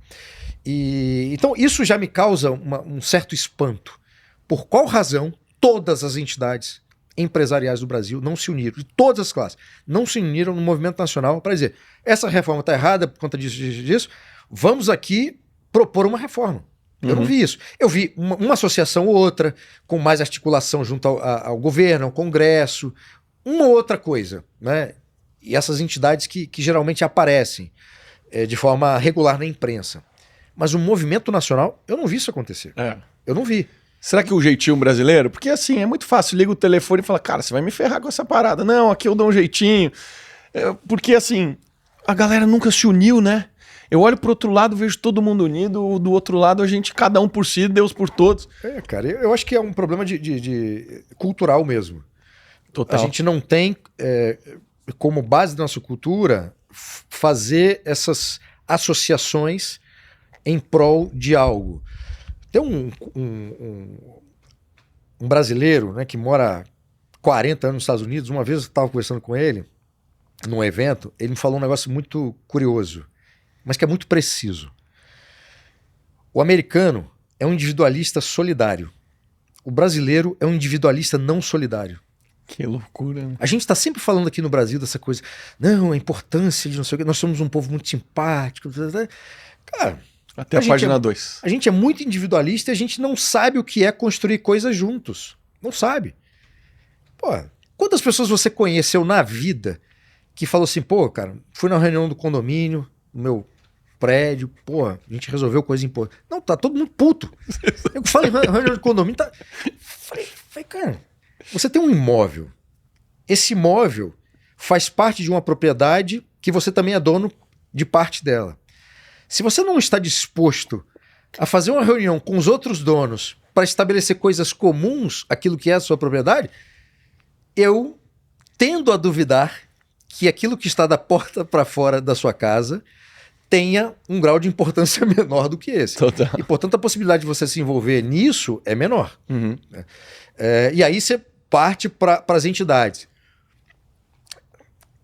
Então isso já me causa um certo espanto. Por qual razão todas as entidades empresariais do Brasil não se uniram, de todas as classes, não se uniram no movimento nacional para dizer, essa reforma está errada por conta disso, vamos aqui propor uma reforma. Eu não vi isso. Eu vi uma associação ou outra, com mais articulação junto ao governo, ao Congresso, uma outra coisa, né? E essas entidades que geralmente aparecem de forma regular na imprensa. Mas o movimento nacional, eu não vi isso acontecer. Eu não vi. Será que o jeitinho brasileiro? Porque assim, é muito fácil, liga o telefone e fala, cara, você vai me ferrar com essa parada. Não, aqui eu dou um jeitinho. Porque, assim, a galera nunca se uniu, né? Eu olho pro outro lado, vejo todo mundo unido, do outro lado a gente, cada um por si, Deus por todos. Cara, eu acho que é um problema de cultural mesmo. Total. A gente não tem, como base da nossa cultura, fazer essas associações em prol de algo. Tem um brasileiro, né, que mora 40 anos nos Estados Unidos. Uma vez eu estava conversando com ele num evento, ele me falou um negócio muito curioso, mas que é muito preciso. O americano é um individualista solidário. O brasileiro é um individualista não solidário. Que loucura, né? A gente está sempre falando aqui no Brasil dessa coisa, não, a importância de não sei o que, nós somos um povo muito simpático. Cara, até a página 2. A gente é muito individualista e a gente não sabe o que é construir coisas juntos. Não sabe. Pô, quantas pessoas você conheceu na vida que falou assim, pô, cara, fui na reunião do condomínio, no meu prédio, pô, a gente resolveu coisa importante. Não, tá todo mundo puto. Eu falei, reunião do condomínio, tá... Falei, cara, você tem um imóvel. Esse imóvel faz parte de uma propriedade que você também é dono de parte dela. Se você não está disposto a fazer uma reunião com os outros donos para estabelecer coisas comuns, aquilo que é a sua propriedade, eu tendo a duvidar que aquilo que está da porta para fora da sua casa tenha um grau de importância menor do que esse. Total. E, portanto, a possibilidade de você se envolver nisso é menor. Uhum. E aí você parte para as entidades.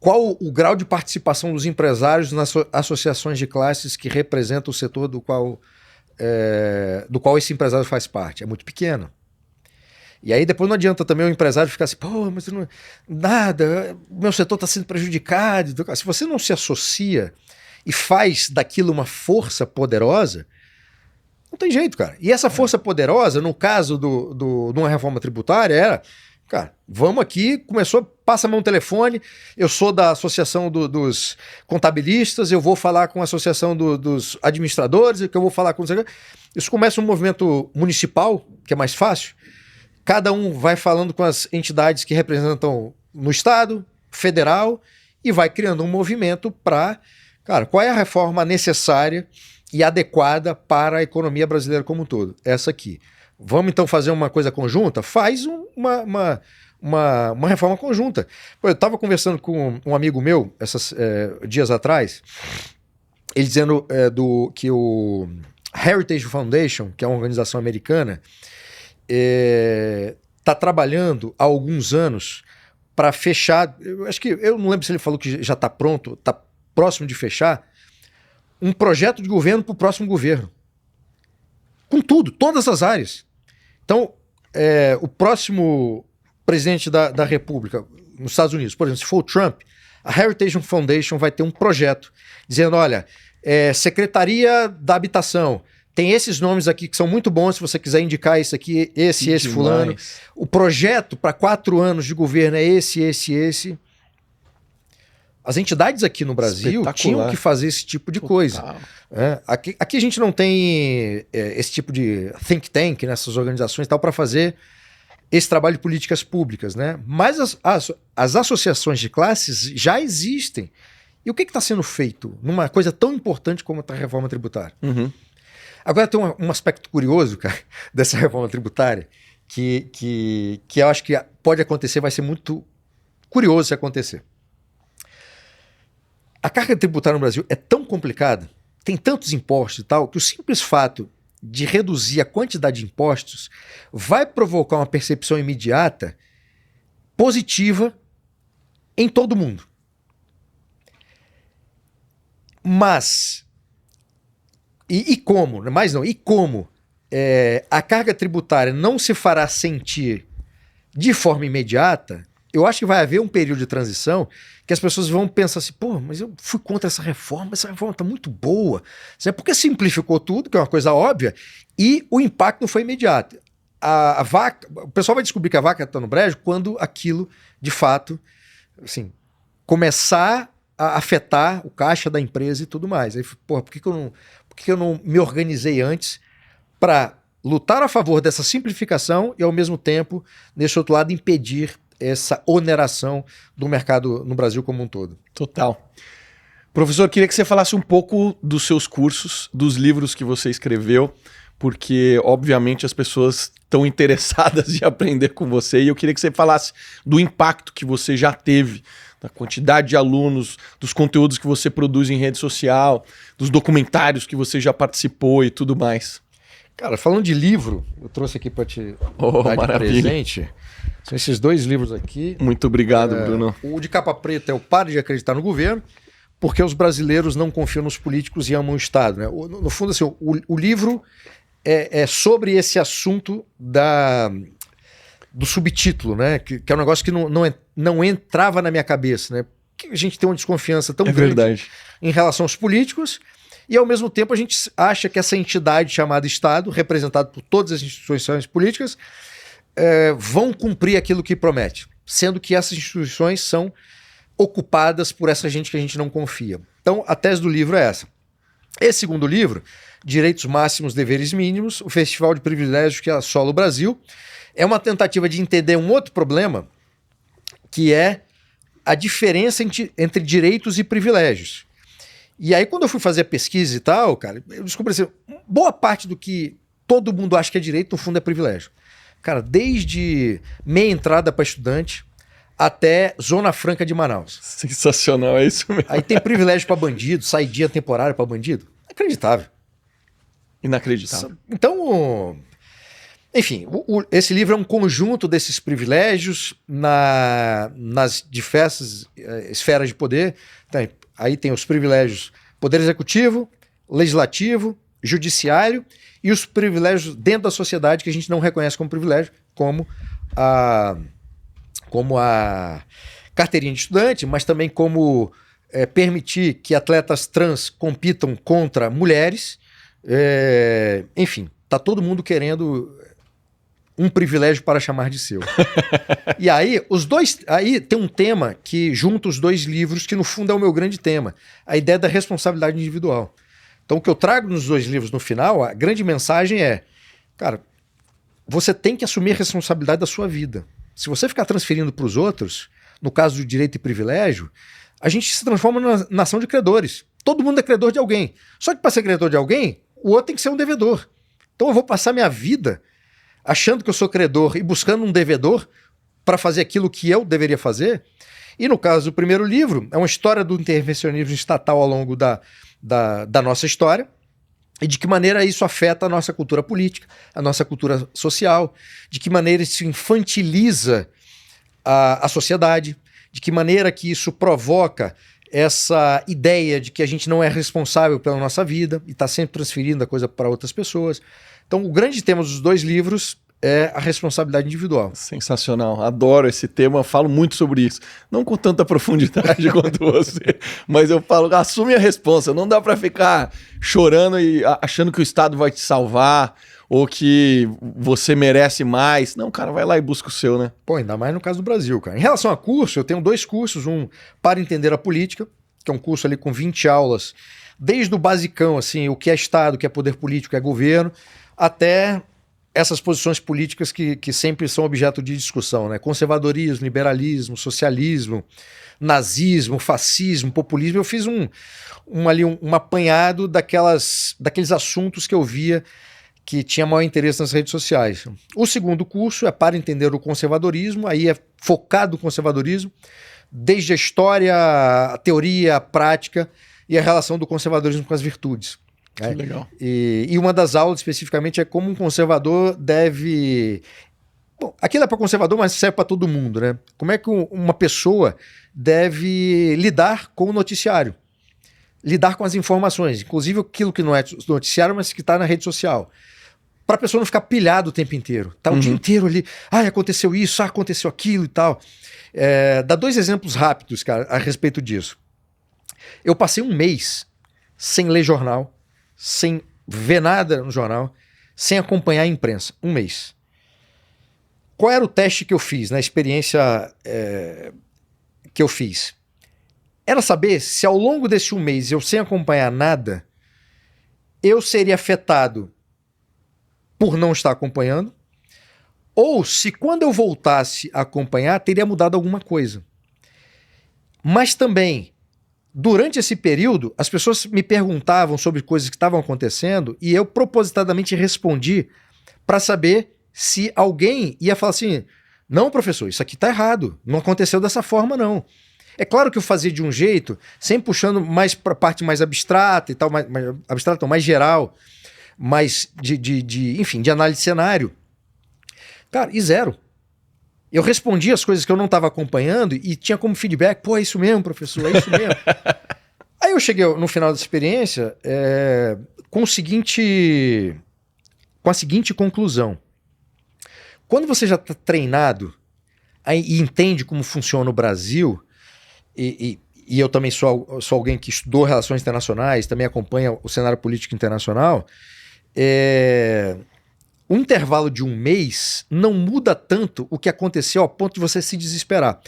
Qual o grau de participação dos empresários nas associações de classes que representam o setor do qual esse empresário faz parte? É muito pequeno. E aí depois não adianta também o empresário ficar assim, pô, mas não, nada, o meu setor está sendo prejudicado. Se você não se associa e faz daquilo uma força poderosa, não tem jeito, cara. E essa força poderosa, no caso de uma reforma tributária, era, cara, vamos aqui, passa a mão no telefone, eu sou da associação dos contabilistas, eu vou falar com a associação dos administradores, que eu vou falar com... Isso começa um movimento municipal, que é mais fácil. Cada um vai falando com as entidades que representam no estado, federal, e vai criando um movimento para... Cara, qual é a reforma necessária e adequada para a economia brasileira como um todo? Essa aqui. Vamos então fazer uma coisa conjunta? Faz uma reforma conjunta. Pô, eu estava conversando com um amigo meu dias atrás, ele dizendo que o Heritage Foundation, que é uma organização americana, está trabalhando há alguns anos para fechar, eu não lembro se ele falou que já está pronto, está próximo de fechar, um projeto de governo para o próximo governo. Com tudo, todas as áreas. Então, o próximo presidente da República, nos Estados Unidos, por exemplo, se for o Trump, a Heritage Foundation vai ter um projeto dizendo, olha, Secretaria da Habitação, tem esses nomes aqui que são muito bons, se você quiser indicar esse aqui, esse fulano. O projeto para 4 anos de governo é esse. As entidades aqui no Brasil tinham que fazer esse tipo de coisa. Aqui a gente não tem esse tipo de think tank nessas organizações e tal para fazer esse trabalho de políticas públicas, né? Mas as associações de classes já existem. E o que está sendo feito numa coisa tão importante como a reforma tributária? Uhum. Agora tem um aspecto curioso, cara, dessa reforma tributária que eu acho que pode acontecer, vai ser muito curioso se acontecer. A carga tributária no Brasil é tão complicada, tem tantos impostos e tal, que o simples fato de reduzir a quantidade de impostos vai provocar uma percepção imediata positiva em todo mundo. Mas, e como a carga tributária não se fará sentir de forma imediata, eu acho que vai haver um período de transição que as pessoas vão pensar assim, pô, mas eu fui contra essa reforma está muito boa. Porque simplificou tudo, que é uma coisa óbvia, e o impacto não foi imediato. O pessoal vai descobrir que a vaca está no brejo quando aquilo, de fato, assim, começar a afetar o caixa da empresa e tudo mais. Aí, porra, por que eu não me organizei antes para lutar a favor dessa simplificação e, ao mesmo tempo, nesse outro lado, impedir essa oneração do mercado no Brasil como um todo. Total. Professor, queria que você falasse um pouco dos seus cursos, dos livros que você escreveu, porque, obviamente, as pessoas estão interessadas em aprender com você, e eu queria que você falasse do impacto que você já teve, da quantidade de alunos, dos conteúdos que você produz em rede social, dos documentários que você já participou e tudo mais. Cara, falando de livro, eu trouxe aqui para te dar de presente. São esses 2 livros aqui. Muito obrigado, Bruno. O de capa preta é o Pare de Acreditar no Governo, porque os brasileiros não confiam nos políticos e amam o Estado. Né? No fundo, assim, o livro é sobre esse assunto do subtítulo, né? Que é um negócio que não entrava na minha cabeça. Né? Que a gente tem uma desconfiança tão grande em relação aos políticos e, ao mesmo tempo, a gente acha que essa entidade chamada Estado, representada por todas as instituições políticas, vão cumprir aquilo que promete, sendo que essas instituições são ocupadas por essa gente que a gente não confia. Então, a tese do livro é essa. Esse segundo livro, Direitos Máximos, Deveres Mínimos, o Festival de Privilégios que assola o Brasil, é uma tentativa de entender um outro problema, que é a diferença entre direitos e privilégios. E aí, quando eu fui fazer a pesquisa e tal, cara, eu descobri assim, boa parte do que todo mundo acha que é direito, no fundo, é privilégio. Cara, desde meia entrada para estudante até Zona Franca de Manaus. Sensacional, é isso mesmo. Aí tem privilégio para bandido, saidinha temporária para bandido. Inacreditável. Inacreditável. Então, enfim, esse livro é um conjunto desses privilégios nas diversas esferas de poder. Aí tem os privilégios poder executivo, legislativo, judiciário e os privilégios dentro da sociedade que a gente não reconhece como privilégio, como a carteirinha de estudante, mas também como permitir que atletas trans compitam contra mulheres. Enfim, tá todo mundo querendo um privilégio para chamar de seu. E aí, aí tem um tema que junta os 2 livros, que no fundo é o meu grande tema, a ideia da responsabilidade individual. Então, o que eu trago nos 2 livros no final, a grande mensagem é, cara, você tem que assumir a responsabilidade da sua vida. Se você ficar transferindo para os outros, no caso do direito e privilégio, a gente se transforma numa nação de credores. Todo mundo é credor de alguém. Só que para ser credor de alguém, o outro tem que ser um devedor. Então eu vou passar minha vida achando que eu sou credor e buscando um devedor para fazer aquilo que eu deveria fazer. E no caso do primeiro livro, é uma história do intervencionismo estatal ao longo da nossa história, e de que maneira isso afeta a nossa cultura política, a nossa cultura social, de que maneira isso infantiliza a sociedade, de que maneira que isso provoca essa ideia de que a gente não é responsável pela nossa vida e está sempre transferindo a coisa para outras pessoas. Então, o grande tema dos 2 livros é a responsabilidade individual. Sensacional, adoro esse tema, falo muito sobre isso. Não com tanta profundidade quanto você, mas eu falo, assume a responsa, não dá para ficar chorando e achando que o Estado vai te salvar ou que você merece mais. Não, cara, vai lá e busca o seu, né? Pô, ainda mais no caso do Brasil, cara. Em relação a curso, eu tenho 2 cursos, um para entender a política, que é um curso ali com 20 aulas, desde o basicão, assim, o que é Estado, o que é poder político, o que é governo, até essas posições políticas que sempre são objeto de discussão, né? Conservadorismo, liberalismo, socialismo, nazismo, fascismo, populismo. Eu fiz um apanhado daqueles assuntos que eu via que tinha maior interesse nas redes sociais. O segundo curso é para entender o conservadorismo, aí é focado no conservadorismo, desde a história, a teoria, a prática e a relação do conservadorismo com as virtudes. Que legal. E uma das aulas especificamente é como um conservador deve... Bom, aquilo é para conservador, mas serve para todo mundo, né? Como é que uma pessoa deve lidar com o noticiário, lidar com as informações, inclusive aquilo que não é noticiário, mas que está na rede social, para a pessoa não ficar pilhada o tempo inteiro. Tá o dia inteiro ali, aconteceu isso, aconteceu aquilo e tal. Dá 2 exemplos rápidos, cara, a respeito disso. Eu passei um mês sem ler jornal, sem ver nada no jornal, sem acompanhar a imprensa. Um mês. Qual era o teste que eu fiz, na experiência que eu fiz? Era saber se ao longo desse um mês eu sem acompanhar nada, eu seria afetado por não estar acompanhando, Ou se quando eu voltasse a acompanhar, teria mudado alguma coisa. Mas também, durante esse período, as pessoas me perguntavam sobre coisas que estavam acontecendo e eu propositadamente respondi para saber se alguém ia falar assim, não, professor, isso aqui tá errado, não aconteceu dessa forma, não. É claro que eu fazia de um jeito, sempre puxando mais para a parte mais abstrata e tal, mais geral, mais enfim, de análise de cenário. Cara, e zero. Eu respondia as coisas que eu não estava acompanhando e tinha como feedback, pô, é isso mesmo, professor, é isso mesmo. Aí eu cheguei no final da experiência com a seguinte conclusão. Quando você já está treinado e entende como funciona o Brasil, e eu também sou alguém que estudou relações internacionais, também acompanha o cenário político internacional, o intervalo de um mês não muda tanto o que aconteceu ao ponto de você se desesperar.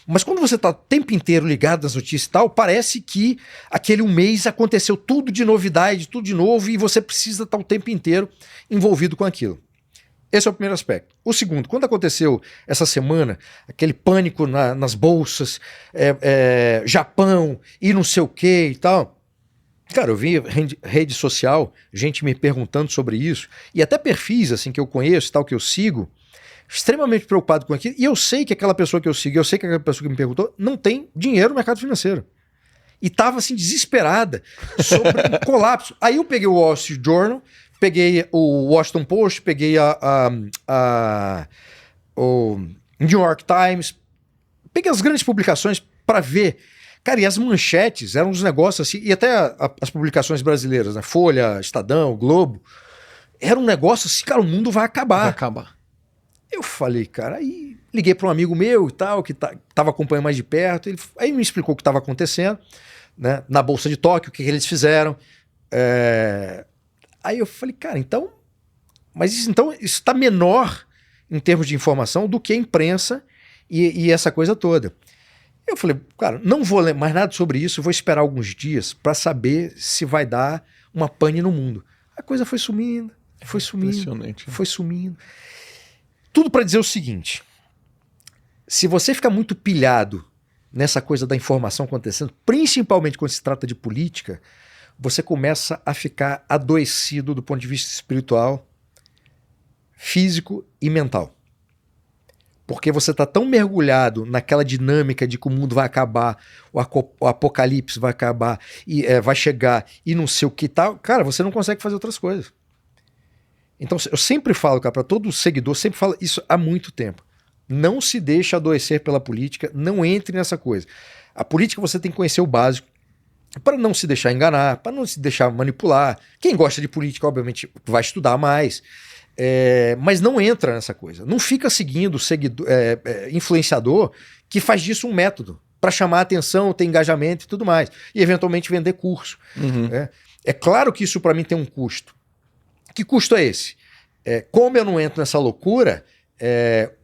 Mas quando você está o tempo inteiro ligado nas notícias e tal, parece que aquele um mês aconteceu tudo de novidade, tudo de novo, e você precisa estar o tempo inteiro envolvido com aquilo. Esse é o primeiro aspecto. O segundo, quando aconteceu essa semana, aquele pânico nas bolsas, Japão e não sei o que e tal... Cara, eu vi rede social, gente me perguntando sobre isso, e até perfis assim que eu conheço, tal, que eu sigo, extremamente preocupado com aquilo, e eu sei que aquela pessoa que eu sigo, eu sei que aquela pessoa que me perguntou, não tem dinheiro no mercado financeiro. E tava assim, desesperada sobre o colapso. Aí eu peguei o Wall Street Journal, peguei o Washington Post, peguei o New York Times, peguei as grandes publicações para ver. Cara, e as manchetes eram uns negócios assim, e até as publicações brasileiras, né? Folha, Estadão, Globo, era um negócio assim, cara, o mundo vai acabar. Vai acabar. Eu falei, cara, aí liguei para um amigo meu e tal, que tava acompanhando mais de perto, aí me explicou o que estava acontecendo, né? Na Bolsa de Tóquio, o que eles fizeram. Aí eu falei, cara, então isso está menor em termos de informação do que a imprensa e essa coisa toda. Eu falei, cara, não vou ler mais nada sobre isso, vou esperar alguns dias para saber se vai dar uma pane no mundo. A coisa foi sumindo, foi sumindo. Tudo para dizer o seguinte, se você ficar muito pilhado nessa coisa da informação acontecendo, principalmente quando se trata de política, você começa a ficar adoecido do ponto de vista espiritual, físico e mental. Porque você está tão mergulhado naquela dinâmica de que o mundo vai acabar, o apocalipse vai acabar, e vai chegar e não sei o que tal, cara, você não consegue fazer outras coisas. Então eu sempre falo, cara, para todo seguidor, sempre falo isso há muito tempo. Não se deixe adoecer pela política, não entre nessa coisa. A política você tem que conhecer o básico, para não se deixar enganar, para não se deixar manipular. Quem gosta de política, obviamente, vai estudar mais. Mas não entra nessa coisa. Não fica seguindo influenciador que faz disso um método para chamar atenção, ter engajamento e tudo mais. E eventualmente vender curso. Uhum. É claro que isso para mim tem um custo. Que custo é esse? Como eu não entro nessa loucura,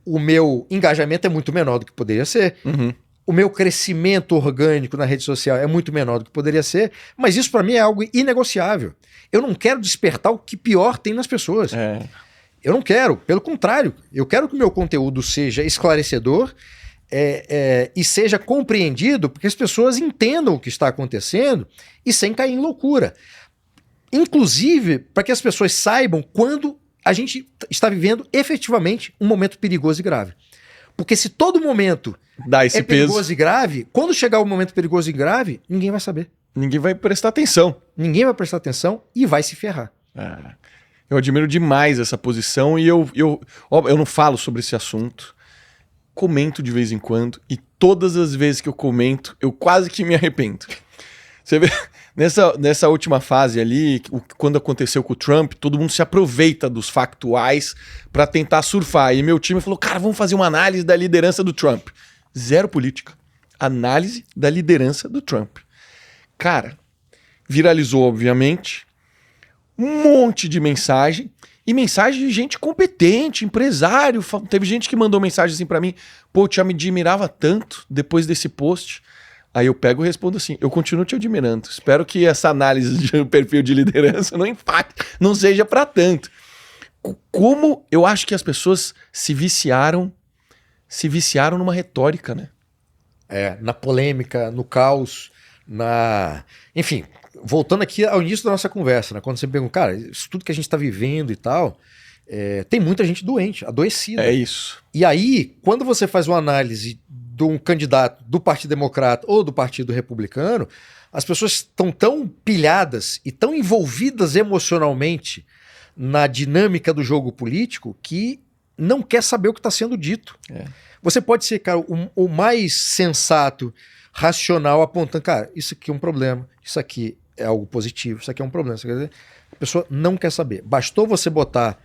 o meu engajamento é muito menor do que poderia ser. Uhum. O meu crescimento orgânico na rede social é muito menor do que poderia ser. Mas isso para mim é algo inegociável. Eu não quero despertar o que pior tem nas pessoas. Eu não quero, pelo contrário, eu quero que o meu conteúdo seja esclarecedor e seja compreendido, porque as pessoas entendam o que está acontecendo e sem cair em loucura. Inclusive, para que as pessoas saibam quando a gente está vivendo efetivamente um momento perigoso e grave. Porque se todo momento dá esse perigoso e grave, quando chegar o momento perigoso e grave, ninguém vai saber. Ninguém vai prestar atenção. Ninguém vai prestar atenção e vai se ferrar. Eu admiro demais essa posição e eu não falo sobre esse assunto. Comento de vez em quando e todas as vezes que eu comento, eu quase que me arrependo. Você vê, nessa última fase ali, quando aconteceu com o Trump, todo mundo se aproveita dos factuais para tentar surfar. E meu time falou, cara, vamos fazer uma análise da liderança do Trump. Zero política. Análise da liderança do Trump. Cara, viralizou, obviamente, um monte de mensagem, e mensagem de gente competente, empresário. Teve gente que mandou mensagem assim pra mim, pô, eu te admirava tanto depois desse post. Aí eu pego e respondo assim, eu continuo te admirando. Espero que essa análise de perfil de liderança não impacte, não seja pra tanto. Como eu acho que as pessoas se viciaram numa retórica, né? Na polêmica, no caos, Enfim, voltando aqui ao início da nossa conversa, né? Quando você me pergunta, cara, isso tudo que a gente está vivendo e tal, tem muita gente doente, adoecida. É isso. E aí, quando você faz uma análise de um candidato do Partido Democrata ou do Partido Republicano, as pessoas estão tão pilhadas e tão envolvidas emocionalmente na dinâmica do jogo político que não quer saber o que está sendo dito. Você pode ser, cara, o mais sensato, racional, apontando, cara, isso aqui é um problema, isso aqui é algo positivo, isso aqui é um problema. Isso aqui a pessoa não quer saber. Bastou você botar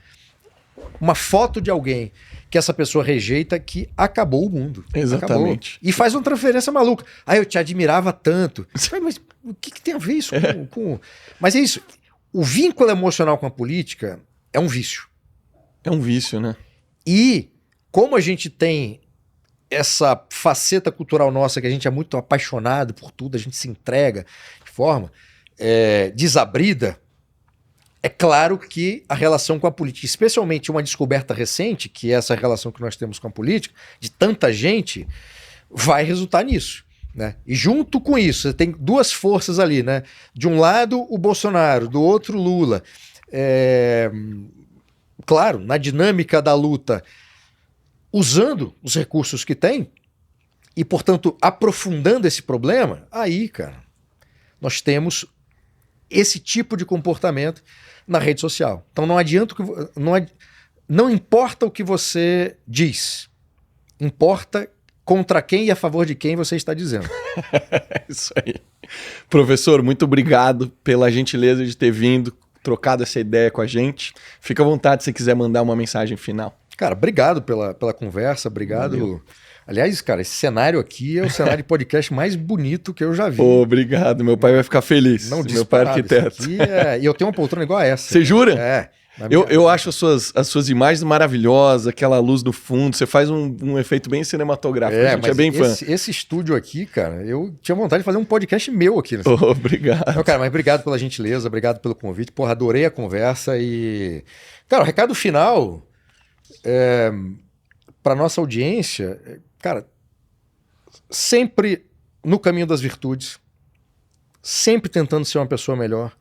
uma foto de alguém que essa pessoa rejeita que acabou o mundo. Exatamente. Acabou. E faz uma transferência maluca. Eu te admirava tanto. Mas o que tem a ver isso com... Mas é isso. O vínculo emocional com a política é um vício. É um vício, né? E como a gente tem essa faceta cultural nossa, que a gente é muito apaixonado por tudo, a gente se entrega de forma desabrida, é claro que a relação com a política, especialmente uma descoberta recente, que é essa relação que nós temos com a política, de tanta gente, vai resultar nisso. Né? E junto com isso, você tem duas forças ali, né? De um lado o Bolsonaro, do outro Lula. Claro, na dinâmica da luta, usando os recursos que tem e, portanto, aprofundando esse problema, aí, cara, nós temos esse tipo de comportamento na rede social. Então não adianta não importa o que você diz, importa contra quem e a favor de quem você está dizendo. Isso aí. Professor, muito obrigado pela gentileza de ter vindo, trocado essa ideia com a gente. Fica à vontade se você quiser mandar uma mensagem final. Cara, obrigado pela conversa, obrigado. Valeu. Aliás, cara, esse cenário aqui é o cenário de podcast mais bonito que eu já vi. Obrigado, meu pai vai ficar feliz. Não, meu pai é arquiteto. E eu tenho uma poltrona igual a essa. Você jura? Eu Eu acho as suas imagens maravilhosas, aquela luz no fundo, você faz um efeito bem cinematográfico, a gente é bem fã. Esse estúdio aqui, cara, eu tinha vontade de fazer um podcast meu aqui. Né? Obrigado. Não, cara, mas obrigado pela gentileza, obrigado pelo convite. Porra, adorei a conversa e... Cara, o recado final para nossa audiência, cara, sempre no caminho das virtudes, sempre tentando ser uma pessoa melhor.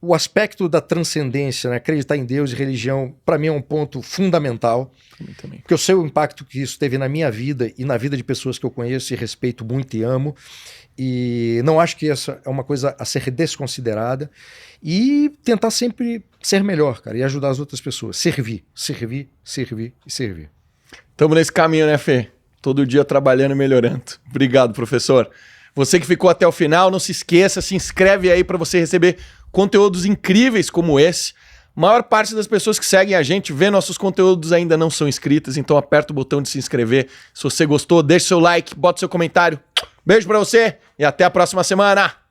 O aspecto da transcendência, né? Acreditar em Deus e religião, para mim é um ponto fundamental. Também. Porque eu sei o impacto que isso teve na minha vida e na vida de pessoas que eu conheço e respeito muito e amo. E não acho que essa é uma coisa a ser desconsiderada. E tentar sempre ser melhor, cara, e ajudar as outras pessoas. Servir. Estamos nesse caminho, né, Fê? Todo dia trabalhando e melhorando. Obrigado, professor. Você que ficou até o final, não se esqueça, se inscreve aí para você receber conteúdos incríveis como esse. A maior parte das pessoas que seguem a gente vê nossos conteúdos ainda não são inscritas, então aperta o botão de se inscrever. Se você gostou, deixa seu like, bota seu comentário. Beijo para você e até a próxima semana.